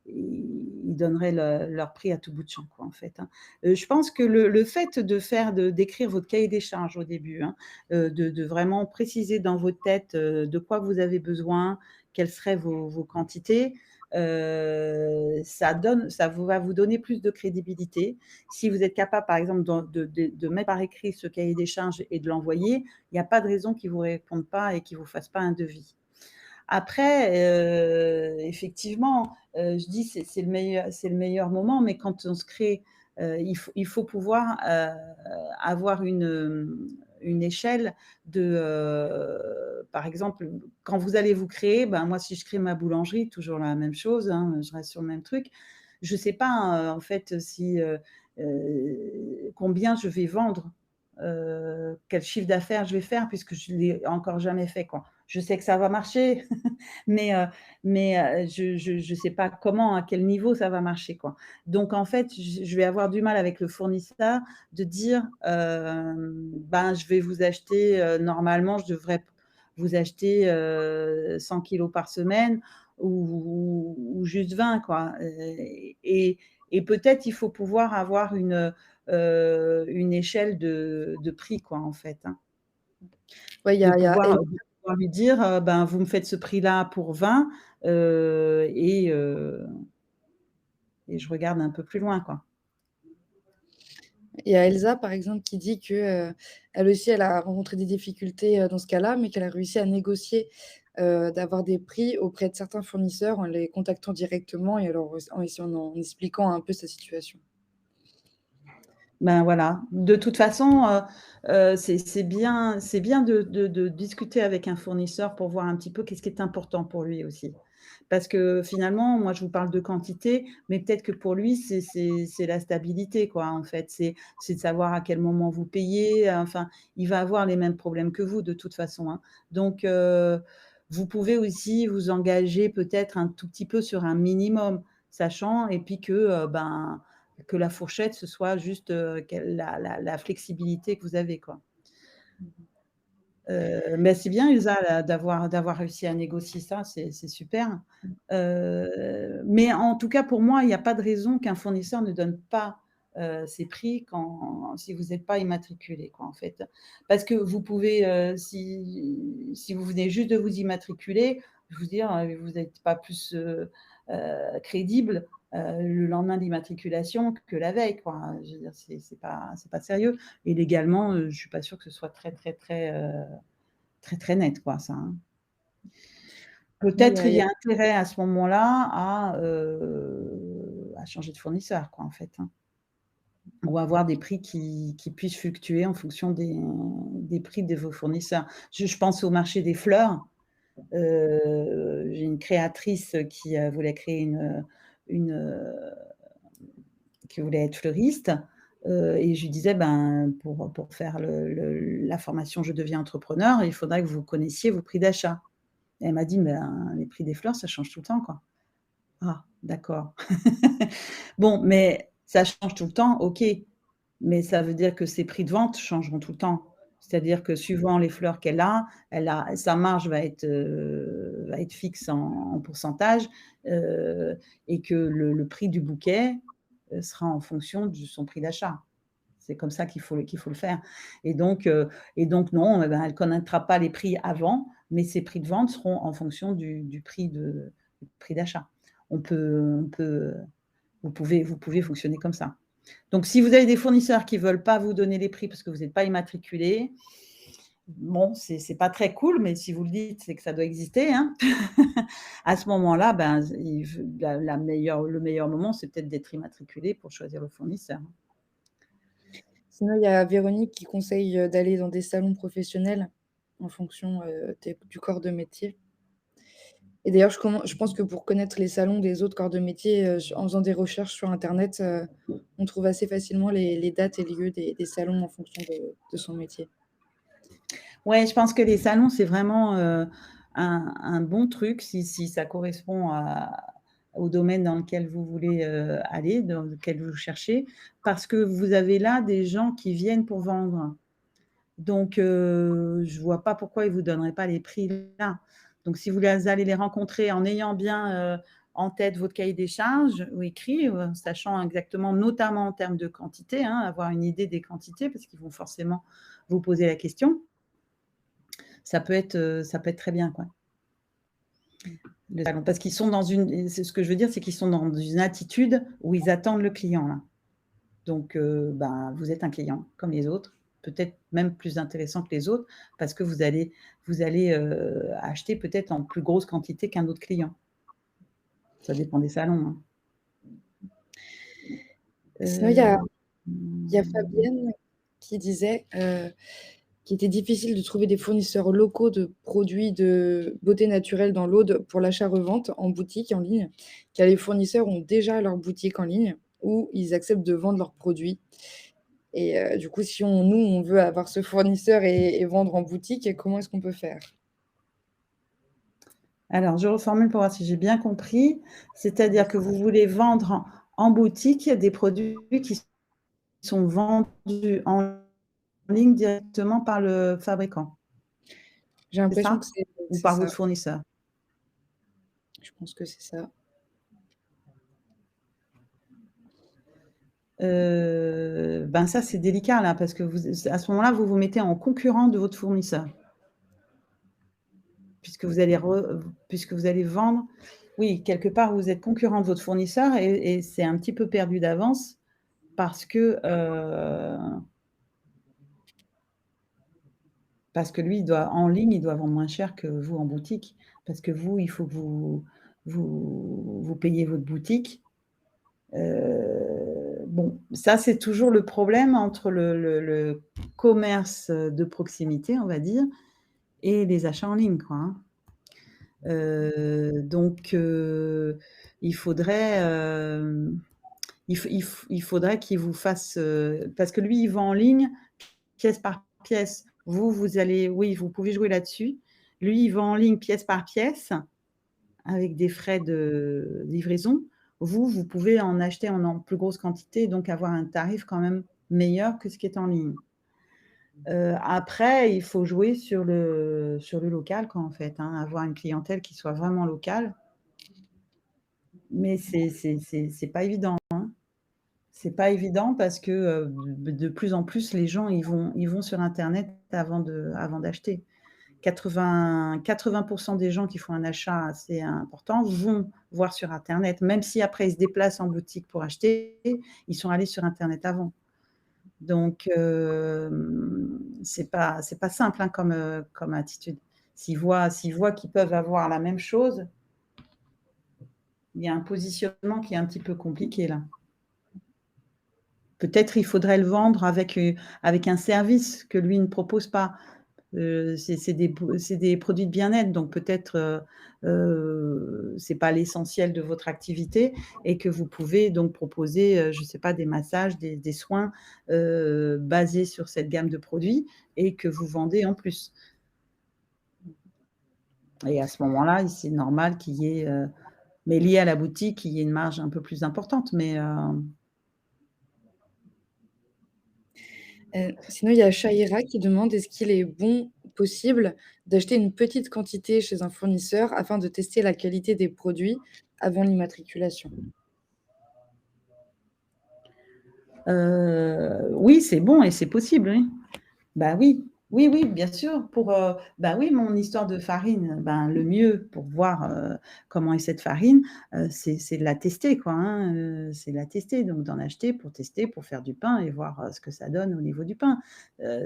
ils donneraient leur prix à tout bout de champ, quoi, en fait, hein. Je pense que le fait d'écrire votre cahier des charges au début, hein, de vraiment préciser dans votre tête, de quoi vous avez besoin, quelles seraient vos quantités, va vous donner plus de crédibilité. Si vous êtes capable, par exemple, de mettre par écrit ce cahier des charges et de l'envoyer, il n'y a pas de raison qu'ils ne vous répondent pas et qu'ils ne vous fassent pas un devis. Après, effectivement, je dis c'est le meilleur moment, mais quand on se crée, il faut pouvoir, avoir une échelle par exemple, quand vous allez vous créer, ben, moi, si je crée ma boulangerie, toujours la même chose, hein, je reste sur le même truc. Je ne sais pas, en fait, combien je vais vendre, quel chiffre d'affaires je vais faire puisque je ne l'ai encore jamais fait, quoi. Je sais que ça va marcher, mais je sais pas comment, à quel niveau ça va marcher, quoi. Donc en fait, je vais avoir du mal avec le fournisseur de dire, ben, je vais vous acheter, normalement, je devrais vous acheter, 100 kilos par semaine ou juste 20, quoi, et peut-être il faut pouvoir avoir une échelle de prix, quoi, en fait, hein. Ouais, De pouvoir lui dire, ben, vous me faites ce prix-là pour 20, heu et heu et je regarde un peu plus loin, quoi. il y a Elsa, par exemple, qui dit que, elle aussi, elle a rencontré des difficultés, dans ce cas-là, mais qu'elle a réussi à négocier, d'avoir des prix auprès de certains fournisseurs en les contactant directement et en expliquant un peu sa situation. Ben, voilà. De toute façon, c'est bien de discuter avec un fournisseur pour voir un petit peu qu'est-ce qui est important pour lui aussi. Parce que finalement, moi, je vous parle de quantité, mais peut-être que pour lui, c'est la stabilité, quoi, en fait. C'est de savoir à quel moment vous payez, enfin, il va avoir les mêmes problèmes que vous de toute façon, hein. Donc vous pouvez aussi vous engager peut-être un tout petit peu sur un minimum, sachant et puis que, que la fourchette, ce soit juste, quelle la flexibilité que vous avez, quoi. Mais c'est bien Elsa là d'avoir réussi à négocier ça, c'est super. Mais en tout cas pour moi, il y a pas de raison qu'un fournisseur ne donne pas, ses prix si vous êtes pas immatriculé quoi, en fait. Parce que vous pouvez, si vous venez juste de vous immatriculer, je veux dire, vous n'êtes pas plus, crédible, le lendemain de l'immatriculation que la veille quoi. Je veux dire c'est pas sérieux et légalement, je suis pas sûre que ce soit très, très, très, très, très net quoi ça, hein. Sinon, Peut-être il il y y a a intérêt à ce moment-là à changer de fournisseur quoi, en fait, hein. Ou avoir des prix qui puissent fluctuer en fonction des prix de vos fournisseurs. Je pense au marché des fleurs. J'ai une créatrice qui, voulait créer une, qui voulait être fleuriste, et je lui disais: «Ben, pour faire la formation Je deviens entrepreneur, il faudrait que vous connaissiez vos prix d'achat». Et elle m'a dit: «Ben, les prix des fleurs, ça change tout le temps, quoi». Ah, d'accord. Bon, mais ça change tout le temps, OK, mais ça veut dire que ses prix de vente changeront tout le temps. C'est-à-dire que suivant les fleurs qu'elle a, sa marge va être fixe en pourcentage, heu et que le prix du bouquet, sera en fonction de son prix d'achat. C'est comme ça qu'il faut le faire et donc heu et donc non, ben, elle ne connaîtra pas les prix avant, mais ses prix de vente seront en fonction du prix d'achat. On peut vous pouvez fonctionner comme ça. Donc si vous avez des fournisseurs qui ne veulent pas vous donner les prix parce que vous n'êtes pas immatriculé, bon, c'est pas très cool, mais si vous le dites, c'est que ça doit exister, hein. À ce moment-là, ben, il le meilleur moment, c'est peut-être d'être immatriculé pour choisir le fournisseur. Sinon, il y a Véronique qui conseille, d'aller dans des salons professionnels en fonction, des du corps de métier. Et d'ailleurs, je pense que pour connaître les salons des autres corps de métier, en faisant des recherches sur internet, on trouve assez facilement les dates et lieux des salons en fonction de son métier. Ouais, je pense que les salons, c'est vraiment, un bon truc si ça correspond au domaine dans lequel vous voulez, aller, dans lequel vous cherchez, parce que vous avez là des gens qui viennent pour vendre. Donc je vois pas pourquoi ils vous donneraient pas les prix là. Donc si vous allez les rencontrer en ayant bien, en tête votre cahier des charges ou écrit, sachant exactement, notamment en termes de quantité, hein, avoir une idée des quantités parce qu'ils vont forcément vous poser la question. Ça peut être très bien, quoi. Le salon parce qu'ils sont dans une c'est ce que je veux dire, c'est qu'ils sont dans une attitude où ils attendent le client, là. Donc ben, vous êtes un client comme les autres, peut-être même plus intéressant que les autres parce que vous allez, acheter peut-être en plus grosse quantité qu'un autre client. Ça dépend des salons, hein. Sinon, il y a Mmh. Fabienne qui disait, qu'il était difficile de trouver des fournisseurs locaux de produits de beauté naturelle dans l'Aude pour l'achat-revente en boutique en ligne, car les fournisseurs ont déjà leur boutique en ligne où ils acceptent de vendre leurs produits. Et du coup, si on veut avoir ce fournisseur et vendre en boutique, comment est-ce qu'on peut faire? Alors je reformule pour voir si j'ai bien compris. C'est-à-dire que vous voulez vendre en boutique des produits qui sont vendus en ligne directement par le fabricant, J'ai c'est l'impression que ça? c'est Ou c'est par ça. votre fournisseur? Je pense que c'est ça. Ben, ça, c'est délicat là, parce que à ce moment-là, vous vous mettez en concurrent de votre fournisseur. Puisque puisque vous allez vendre oui, quelque part, vous êtes concurrent de votre fournisseur et c'est un petit peu perdu d'avance parce que lui, en ligne, il doit vendre moins cher que vous en boutique. Parce que vous, il faut que vous payiez votre boutique. Bon, ça, c'est toujours le problème entre le commerce, de proximité, on va dire, et les achats en ligne, quoi, hein. Donc il faudrait, il faudrait qu'il vous fasse, parce que lui, il vend en ligne pièce par pièce. Vous, vous allez oui, vous pouvez jouer là-dessus. Lui, il vend en ligne pièce par pièce avec des frais de livraison. Vous, vous pouvez en acheter en plus grosse quantité, donc avoir un tarif quand même meilleur que ce qui est en ligne. Après, il faut jouer sur le local quoi, en fait, hein, avoir une clientèle qui soit vraiment locale, mais c'est pas évident, hein. C'est pas évident parce que, de plus en plus, les gens, ils vont sur internet avant d'acheter. 80 des gens qui font un achat assez important vont voir sur internet, même si après ils se déplacent en boutique pour acheter, ils sont allés sur internet avant. Donc c'est pas simple, hein, comme attitude. S'ils voient qu'ils peuvent avoir la même chose, il y a un positionnement qui est un petit peu compliqué là. Peut-être il faudrait le vendre avec un service que lui ne propose pas. C'est des produits de bien-être, donc peut-être, c'est pas l'essentiel de votre activité et que vous pouvez donc proposer, je sais pas, des massages, des soins, basés sur cette gamme de produits et que vous vendez en plus. Et à ce moment-là, c'est normal qu'il y ait, mais lié à la boutique, qu'il y ait une marge un peu plus importante, mais Sinon, il y a Shaira qui demande: «Est-ce qu'il est possible d'acheter une petite quantité chez un fournisseur afin de tester la qualité des produits avant l'immatriculation?» oui, c'est bon et c'est possible, oui. Bah oui, oui, oui, bien sûr, bah oui, mon histoire de farine, ben, le mieux pour voir, comment est cette farine, c'est de la tester quoi, hein, c'est de la tester, donc d'en acheter pour tester, pour faire du pain et voir, ce que ça donne au niveau du pain.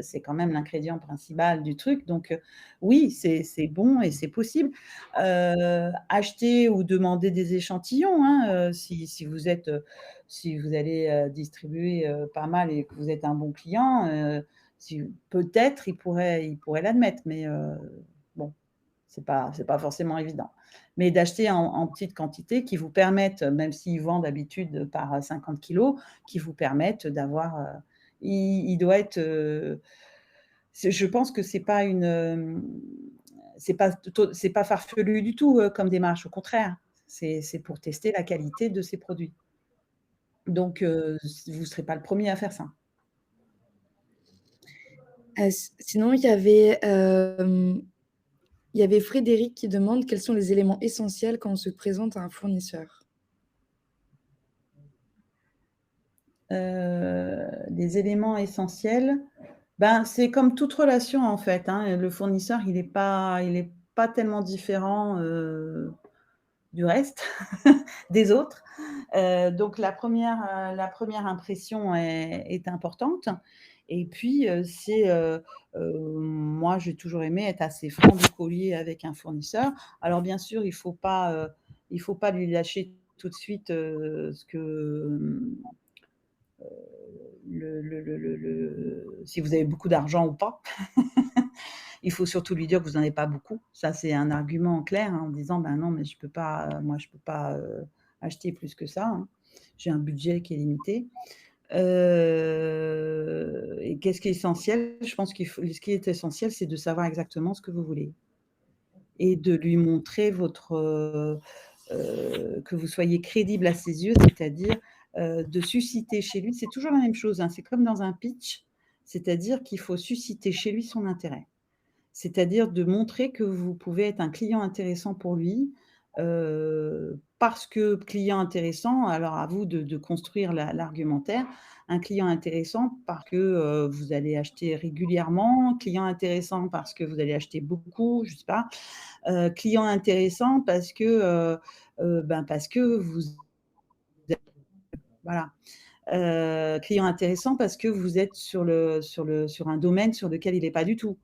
C'est quand même l'ingrédient principal du truc, donc oui, c'est bon et c'est possible. Acheter ou demander des échantillons, hein, si vous allez, distribuer, pas mal et que vous êtes un bon client, si peut-être il pourrait l'admettre, mais bon, c'est pas forcément évident. Mais d'acheter en petite quantité qui vous permettent, même s'ils vendent d'habitude par, 50 kilogrammes, qui vous permettent d'avoir, il doit être, je pense que c'est pas c'est pas farfelu du tout, comme démarche, au contraire. C'est pour tester la qualité de ces produits. Donc vous ne serez pas le premier à faire ça. Sinon, il y avait Frédéric qui demande: «Quels sont les éléments essentiels quand on se présente à un fournisseur?» Les éléments essentiels, ben, c'est comme toute relation en fait, hein, le fournisseur il est pas tellement différent, du reste, des autres. Donc la première impression est importante et puis, moi j'ai toujours aimé être assez franc du collier avec un fournisseur. Alors bien sûr, il faut pas lui lâcher tout de suite, ce que, si vous avez beaucoup d'argent ou pas. Il faut surtout lui dire que vous n'en avez pas beaucoup. Ça, c'est un argument clair, hein, en disant: «Ben non, mais je peux pas, moi, je peux pas, acheter plus que ça, hein. J'ai un budget qui est limité». Et qu'est-ce qui est essentiel? Je pense ce qui est essentiel, c'est de savoir exactement ce que vous voulez et de lui montrer que vous soyez crédible à ses yeux, c'est-à-dire, de susciter chez lui, c'est toujours la même chose, hein, c'est comme dans un pitch, c'est-à-dire qu'il faut susciter chez lui son intérêt. C'est-à-dire de montrer que vous pouvez être un client intéressant pour lui, parce que client intéressant, alors à vous de construire l'argumentaire. Un client intéressant parce que, vous allez acheter régulièrement, client intéressant parce que vous allez acheter beaucoup, je sais pas, client intéressant parce que vous voilà, client intéressant parce que vous êtes sur un domaine sur lequel il est pas du tout.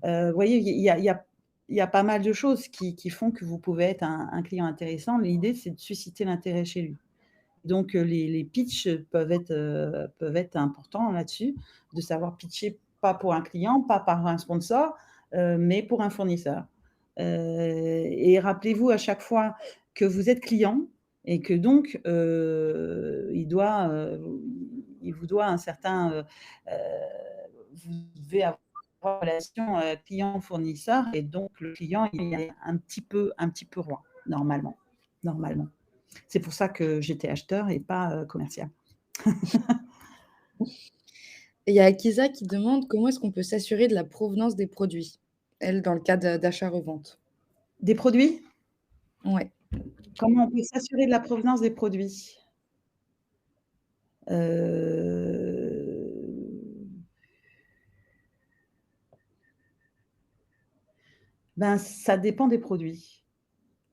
Vous voyez, il y a pas mal de choses qui font que vous pouvez être un client intéressant. L'idée, c'est de susciter l'intérêt chez lui. Donc les pitchs peuvent être importants là-dessus, de savoir pitcher pas pour un client, pas par un sponsor, mais pour un fournisseur. Et rappelez-vous à chaque fois que vous êtes client et que donc, il vous doit un certain, vous devez avoir une relation, client-fournisseur et donc le client, il est un petit peu roi, normalement, normalement. C'est pour ça que j'étais acheteur et pas, commercial. Et il y a Akiza qui demande comment est-ce qu'on peut s'assurer de la provenance des produits? Elle, dans le cas d'achat-revente. Des produits? Ouais. Comment on peut s'assurer de la provenance des produits? Heu, ben, ça dépend des produits.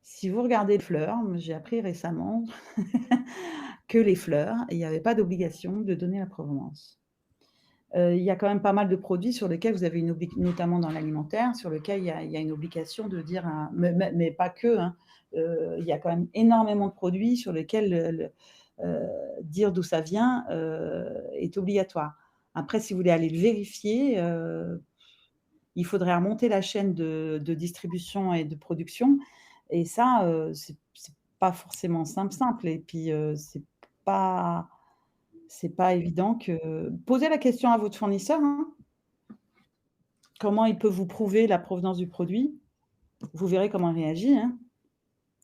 Si vous regardez les fleurs, moi j'ai appris récemment que les fleurs, il y avait pas d'obligation de donner la provenance. Il y a quand même pas mal de produits sur lesquels vous avez une notamment dans l'alimentaire, sur lequel il y a une obligation de dire un mais pas que, hein. Il y a quand même énormément de produits sur lesquels dire d'où ça vient, est obligatoire. Après, si vous voulez aller le vérifier, il faudrait remonter la chaîne de distribution et de production et ça, c'est pas forcément simple et puis, pas c'est pas évident que posez la question à votre fournisseur, hein. Comment il peut vous prouver la provenance du produit? Vous verrez comment il réagit, hein.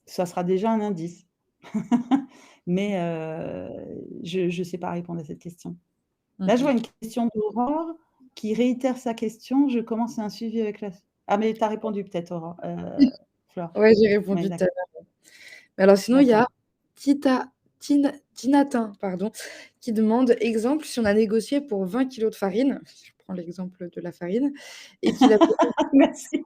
Ça sera déjà un indice. Mais, je sais pas répondre à cette question. Mmh Là, je vois mh. une question d'Aurore qui réitère sa question. Je commence un suivi avec la ah mais tu as répondu peut-être Aurore, Flore? Ouais, j'ai Ouais, répondu tout à d'accord, l'heure. Mais alors sinon, il y a d'accord. Tinatin, pardon, qui demande: «Exemple, si on a négocié pour 20 kilogrammes de farine», je prends l'exemple de la farine, et qu'il a Merci.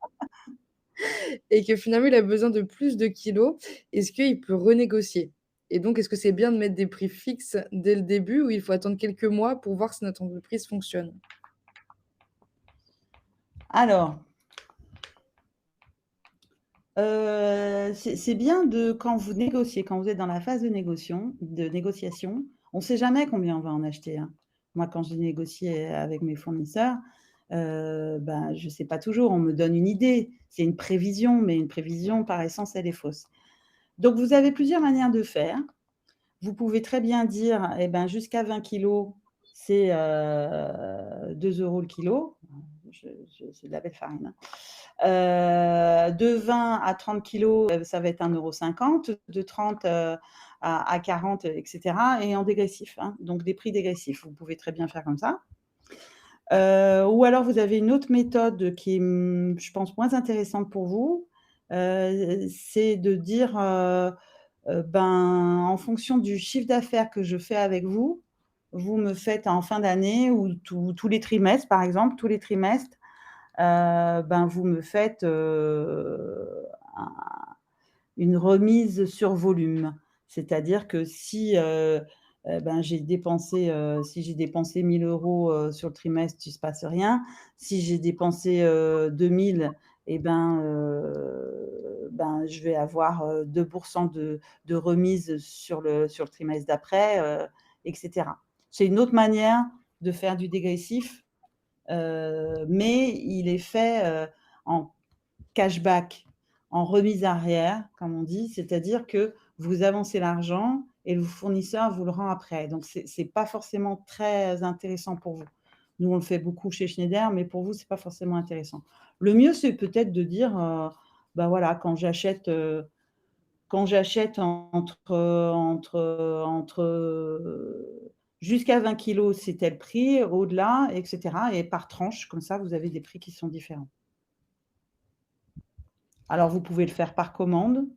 et que finalement il a besoin de plus de kilos, est-ce qu'il peut renégocier? Et donc est-ce que c'est bien de mettre des prix fixes dès le début ou il faut attendre quelques mois pour voir si notre entreprise fonctionne? Alors, c'est bien de quand vous négociez, quand vous êtes dans la phase de négociation, on ne sait jamais combien on va en acheter, hein. Moi, quand j'ai négocié avec mes fournisseurs, ben, je ne sais pas toujours, on me donne une idée. C'est une prévision, mais une prévision, par essence, elle est fausse. Donc vous avez plusieurs manières de faire. Vous pouvez très bien dire: «Eh ben, jusqu'à 20 kilogrammes, c'est, 2 € le kilo». C'est de la belle farine, hein. De 20 à 30 kilogrammes, ça va être 1,50 €, de 30, à 40, et cetera et en dégressif, hein, donc des prix dégressifs. Vous pouvez très bien faire comme ça. Ou alors vous avez une autre méthode qui est, je pense moins intéressante pour vous, c'est de dire, ben, en fonction du chiffre d'affaires que je fais avec vous, vous me faites en fin d'année ou tous les trimestres, par exemple, tous les trimestres, ben, vous me faites, un une remise sur volume. C'est-à-dire que si, ben, si j'ai dépensé 1 000 € sur le trimestre, il se passe rien. Si j'ai dépensé, 2 000 et ben, je vais avoir, 2 de remise sur le trimestre d'après, et cetera. C'est une autre manière de faire du dégressif, mais il est fait, en cashback, en remise arrière, comme on dit, c'est-à-dire que vous avancez l'argent et le fournisseur vous le rend après. Donc c'est pas forcément très intéressant pour vous. Nous, on le fait beaucoup chez Schneider, mais pour vous, c'est pas forcément intéressant. Le mieux, c'est peut-être de dire, bah, voilà, quand j'achète jusqu'à 20 kilogrammes, c'est tel prix, au-delà, et cetera et par tranche, comme ça, vous avez des prix qui sont différents. Alors vous pouvez le faire par commande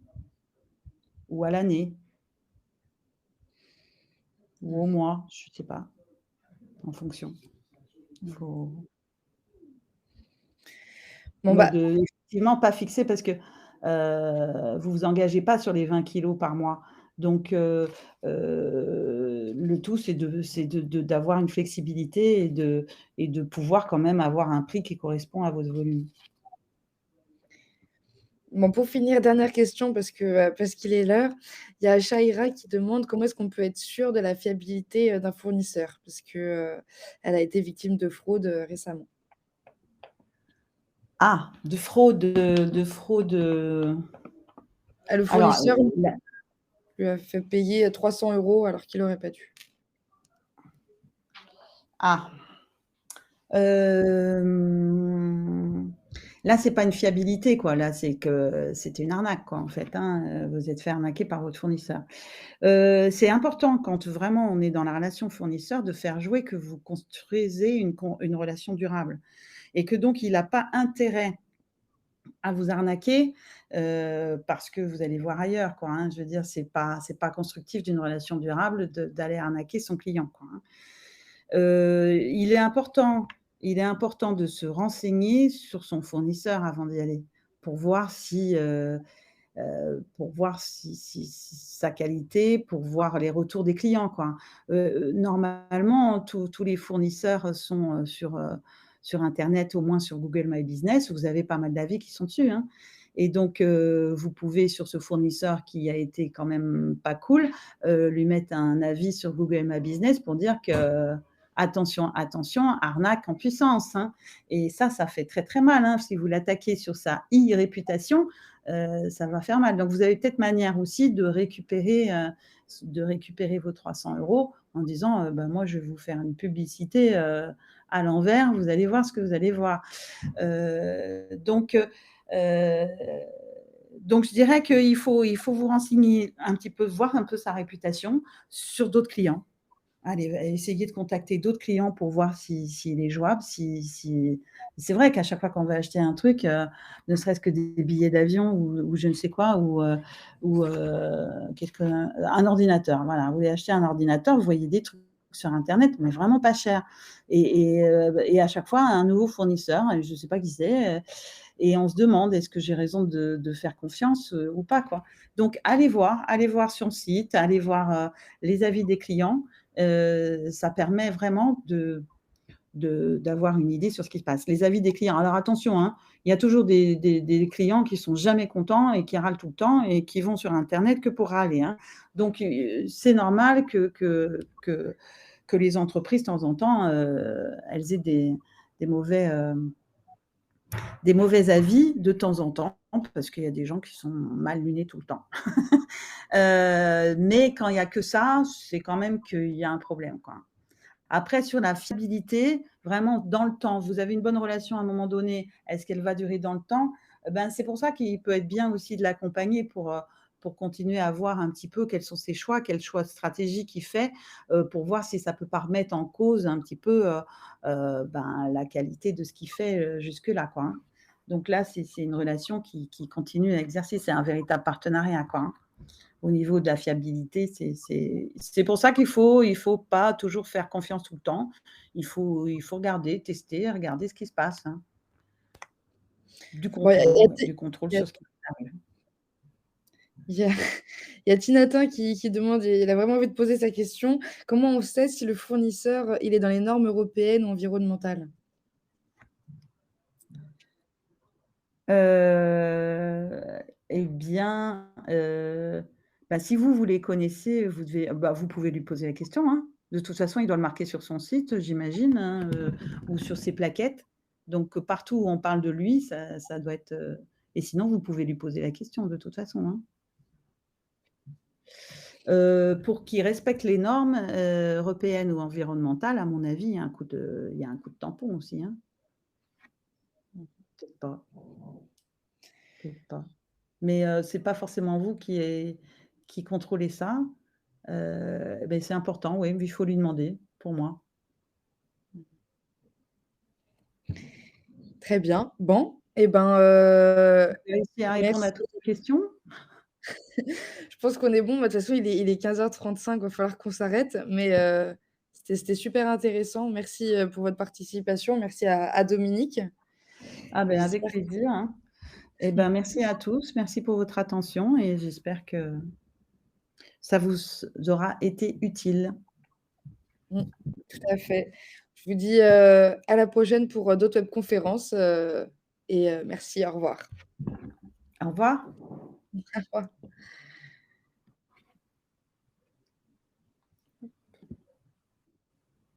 ou à l'année ou au mois, je sais pas, en fonction. Faut Bon mais bah, de effectivement pas fixer parce que, vous vous engagez pas sur les 20 kilogrammes par mois. Donc le tout c'est de d'avoir une flexibilité et de pouvoir quand même avoir un prix qui correspond à votre volume. bon, pour finir, dernière question parce qu'il est l'heure. Il y a Shaira qui demande comment est-ce qu'on peut être sûr de la fiabilité, d'un fournisseur? Parce que, elle a été victime de fraude, récemment. Ah, de fraude. Ah, le Alors, fournisseur la lui a fait payer 300 € alors qu'il aurait pas dû. ah, hem, là, c'est pas une fiabilité, quoi. Là, c'est que c'était une arnaque, quoi, en fait, hein, vous êtes fait arnaquer par votre fournisseur. C'est important quand vraiment on est dans la relation fournisseur de faire jouer que vous construisez une relation durable et que donc il a pas intérêt à vous arnaquer, parce que vous allez voir ailleurs, quoi, hein. Je veux dire, c'est pas constructif d'une relation durable d'aller arnaquer son client, quoi, hein. Il est important de se renseigner sur son fournisseur avant d'y aller, pour voir si sa qualité, pour voir les retours des clients, quoi. Normalement, tous les fournisseurs sont, sur internet, au moins sur Google My Business, vous avez pas mal d'avis qui sont dessus, hein, et donc vous pouvez sur ce fournisseur qui a été quand même pas cool, lui mettre un avis sur Google My Business pour dire que: «Attention, attention, arnaque en puissance», hein, et ça fait très, très mal, hein. Si vous l'attaquez sur sa réputation, ça va faire mal. Donc vous avez peut-être manière aussi de récupérer vos 300 € en disant, bah, moi je vais vous faire une publicité, à l'envers, vous allez voir ce que vous allez voir. Heu, donc heu heu, donc je dirais qu'il faut vous renseigner un petit peu, voir un peu sa réputation sur d'autres clients. Allez, essayer de contacter d'autres clients pour voir s'il est jouable, si c'est vrai qu'à chaque fois qu'on veut acheter un truc, ne serait-ce que des billets d'avion ou je ne sais quoi ou quelque un ordinateur, voilà. Vous voulez acheter un ordinateur, vous voyez des trucs sur internet, mais vraiment pas cher et à chaque fois un nouveau fournisseur et je ne sais pas qui c'est, et on se demande: «Est-ce que j'ai raison de faire confiance, ou pas, quoi?» Donc allez voir sur le site, allez voir, les avis des clients. Ça permet vraiment d'avoir une idée sur ce qui se passe. Les avis des clients, alors attention, hein, il y a toujours des clients qui sont jamais contents et qui râlent tout le temps et qui vont sur internet que pour râler, hein. Donc c'est normal que les entreprises, de temps en temps, elles aient des mauvais, des mauvais avis de temps en temps, parce qu'il y a des gens qui sont mal lunés tout le temps. Mais quand il y a que ça, c'est quand même qu'il y a un problème, quoi. Après sur la fiabilité, vraiment dans le temps, vous avez une bonne relation à un moment donné, est-ce qu'elle va durer dans le temps? Ben, c'est pour ça qu'il peut être bien aussi de l'accompagner pour continuer à voir un petit peu quels sont ses choix, quels choix stratégiques il fait, pour voir si ça peut pas remettre en cause un petit peu, ben, la qualité de ce qu'il fait, jusque-là, quoi, hein. Donc là, c'est une relation qui continue à exercer, c'est un véritable partenariat, quoi, hein. Au niveau de la fiabilité, c'est pour ça qu'il faut pas toujours faire confiance tout le temps. Il faut regarder, tester, regarder ce qui se passe, hein. Du Bon, contrôle, ouais, du contrôle il y a sur ce qui arrive. il y a il y a Tinatin qui demande, et il a vraiment envie de poser sa question: «Comment on sait si le fournisseur, il est dans les normes européennes ou environnementales?» Et bien, bah, si vous les connaissez, vous pouvez lui poser la question, hein. De toute façon, il doit le marquer sur son site, j'imagine, hein, ou sur ses plaquettes. Donc, partout où on parle de lui, ça doit être, et sinon vous pouvez lui poser la question de toute façon, hein. Pour qu'il respecte les normes, européennes ou environnementales, à mon avis, il y a un coup de tampon aussi, hein. Peut-être pas, peut-être pas. Mais c'est pas forcément vous qui contrôlez ça, beh, c'est important, oui, il faut lui demander, pour moi. Très bien. Bon, et ben, J'ai réussi à répondre à merci. toutes vos questions? Je pense qu'on est bon. Bah, de toute façon, il est 15h35, va falloir qu'on s'arrête, mais c'était super intéressant. Merci, pour votre participation. Merci à Dominique. Ah ben, avec J'espère plaisir, hein. Et ben, merci à tous, merci pour votre attention et j'espère que ça vous aura été utile. mmh, tout à fait. Je vous dis, à la prochaine pour, d'autres webconférences, et merci, au revoir. Au revoir. Au revoir.